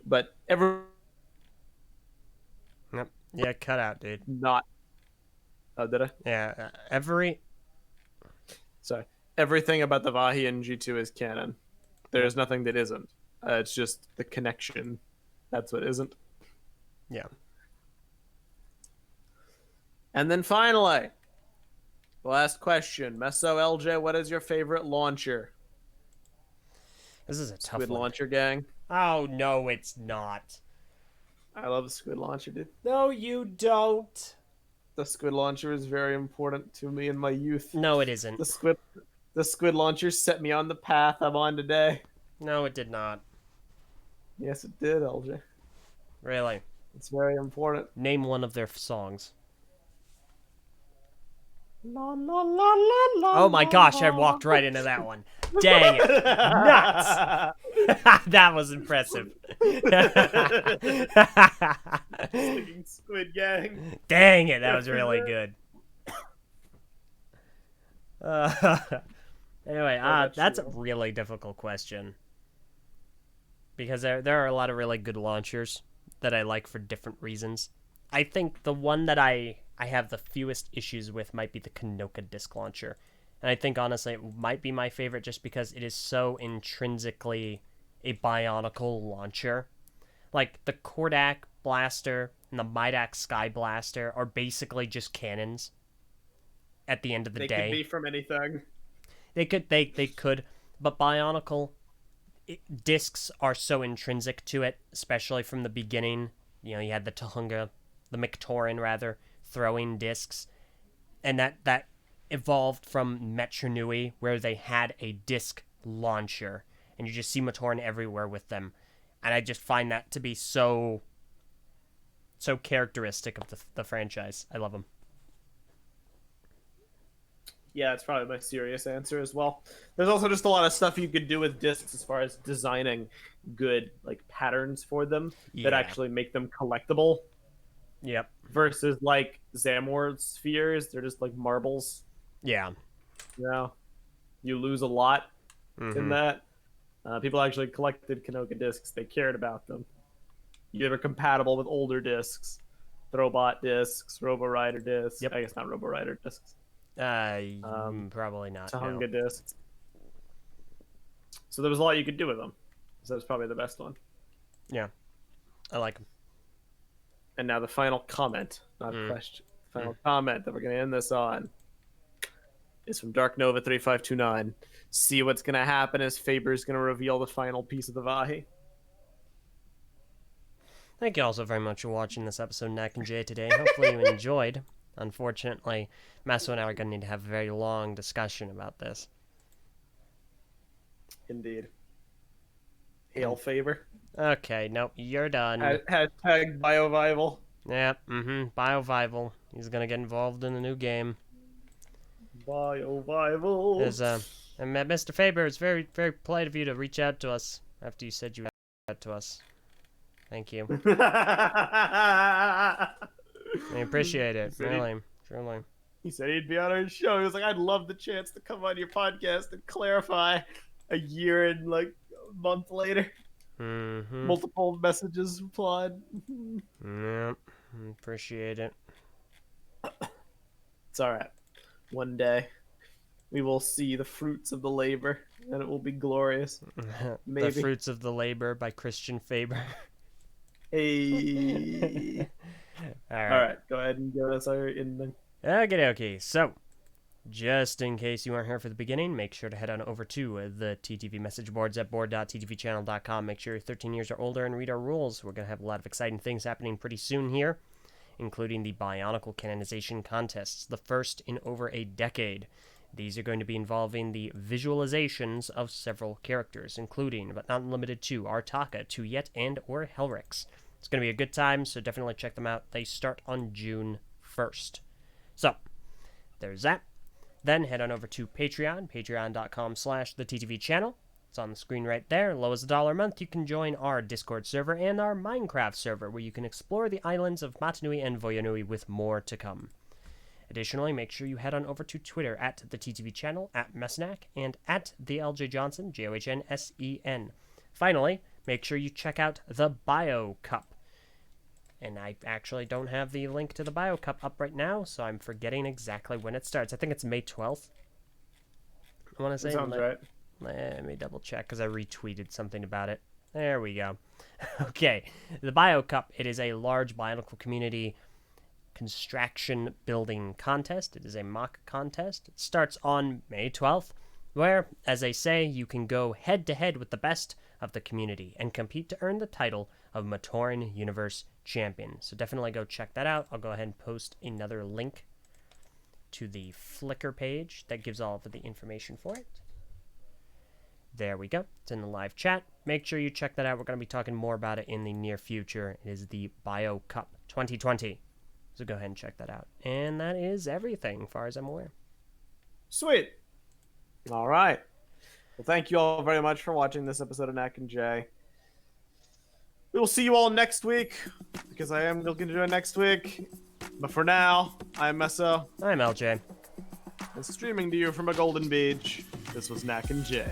But every Yep. Yeah, cut out, dude. not. Oh, did I? Yeah, Sorry. Everything about the Vahi in G2 is canon. There's nothing that isn't. It's just the connection. That's what isn't. Yeah. And then finally, last question. Meso Eljay, what is your favorite launcher? This is a tough Squid one. launcher gang. Oh, no, it's not. I love the squid launcher, dude. No, you don't. The squid launcher is very important to me in my youth. No, it isn't. The squid launcher set me on the path I'm on today. No, it did not. Yes, it did, LJ. Really. It's very important. Name one of their songs. La, la, la, la, la, Oh my gosh, I walked right into that one. Dang it. Nuts! That was impressive. Squid gang. Dang it, that was really good. Anyway, that's a really difficult question. Because there are a lot of really good launchers that I like for different reasons. I think the one that I have the fewest issues with might be the Kanoka disc launcher. And I think, honestly, it might be my favorite just because it is so intrinsically a Bionicle launcher. Like, the Kordak Blaster and the Midak Sky Blaster are basically just cannons at the end of the day. They could be from anything. They could, but Bionicle discs are so intrinsic to it, especially from the beginning. You know, you had the Tahunga, the Mictoran rather, throwing discs, and that evolved from Metro Nui, where they had a disc launcher, and you just see Matoran everywhere with them, and I just find that to be so characteristic of the franchise. I love them. Yeah, it's probably my serious answer as well. There's also just a lot of stuff you could do with discs as far as designing good like patterns for them that actually make them collectible. Yep. Versus like Zamor spheres, they're just like marbles. Yeah. You know, you lose a lot in that. People actually collected Kanoka discs. They cared about them. They were compatible with older discs. Throwbot discs, Robo Rider discs. Yep. I guess not Robo Rider discs. Probably not. Tahunga discs. So there was a lot you could do with them. So that's probably the best one. Yeah. I like them. And now the final comment, not a question. Final comment that we're going to end this on is from Dark Nova 3529. See what's going to happen as Faber's going to reveal the final piece of the Vahi. Thank you all so very much for watching this episode of Nak and Jay today. Hopefully you enjoyed. Unfortunately, Meso and I are going to need to have a very long discussion about this. Indeed. Hail Faber. Okay, nope, you're done. Hashtag BioVival. Yep, BioVival. He's going to get involved in the new game. BioVival. And Mr. Faber, it's very, very polite of you to reach out to us after you said you reached out to us. Thank you. I appreciate it, really, truly. He said he'd be on our show. He was like, I'd love the chance to come on your podcast and clarify a year and like a month later. Multiple messages replied. Yep, appreciate it. It's all right. One day, we will see the fruits of the labor, and it will be glorious. Maybe. The Fruits of the Labor by Christian Faber. Hey. All right. Go ahead and give us our ending. Okay. So, just in case you weren't here for the beginning, make sure to head on over to the TTV message boards at board.ttvchannel.com. Make sure you're 13 years or older and read our rules. We're going to have a lot of exciting things happening pretty soon here, including the Bionicle Canonization contests, the first in over a decade. These are going to be involving the visualizations of several characters, including, but not limited to, Artaka, Tuyet, and or Helrix. It's going to be a good time, so definitely check them out. They start on June 1st. So, there's that. Then head on over to Patreon, patreon.com/TheTTV channel. It's on the screen right there. Low as $1 a month, you can join our Discord server and our Minecraft server, where you can explore the islands of Matanui and Voyanui with more to come. Additionally, make sure you head on over to Twitter at the TTV channel, at Messinac, and at the LJ Johnson, JOHNSEN. Finally, make sure you check out the Bio Cup. And I actually don't have the link to the Bio Cup up right now, so I'm forgetting exactly when it starts. I think it's May 12th. I want to say. Sounds right. Let me double check because I retweeted something about it. There we go. Okay, the Bio Cup. It is a large Bionicle community construction building contest. It is a mock contest. It starts on May 12th, where, as they say, you can go head to head with the best of the community and compete to earn the title of Matoran Universe Champion. So definitely go check that out. I'll go ahead and post another link to the Flickr page that gives all of the information for it. There we go. It's in the live chat. Make sure you check that out. We're going to be talking more about it in the near future. It is the Bio Cup 2020. So go ahead and check that out. And that is everything, as far as I'm aware. Sweet. All right. Well, thank you all very much for watching this episode of Knack and Jay. We will see you all next week, because I am looking to do it next week. But for now, I'm Meso. I'm Eljay. And streaming to you from a golden beach, this was Knack and Jay.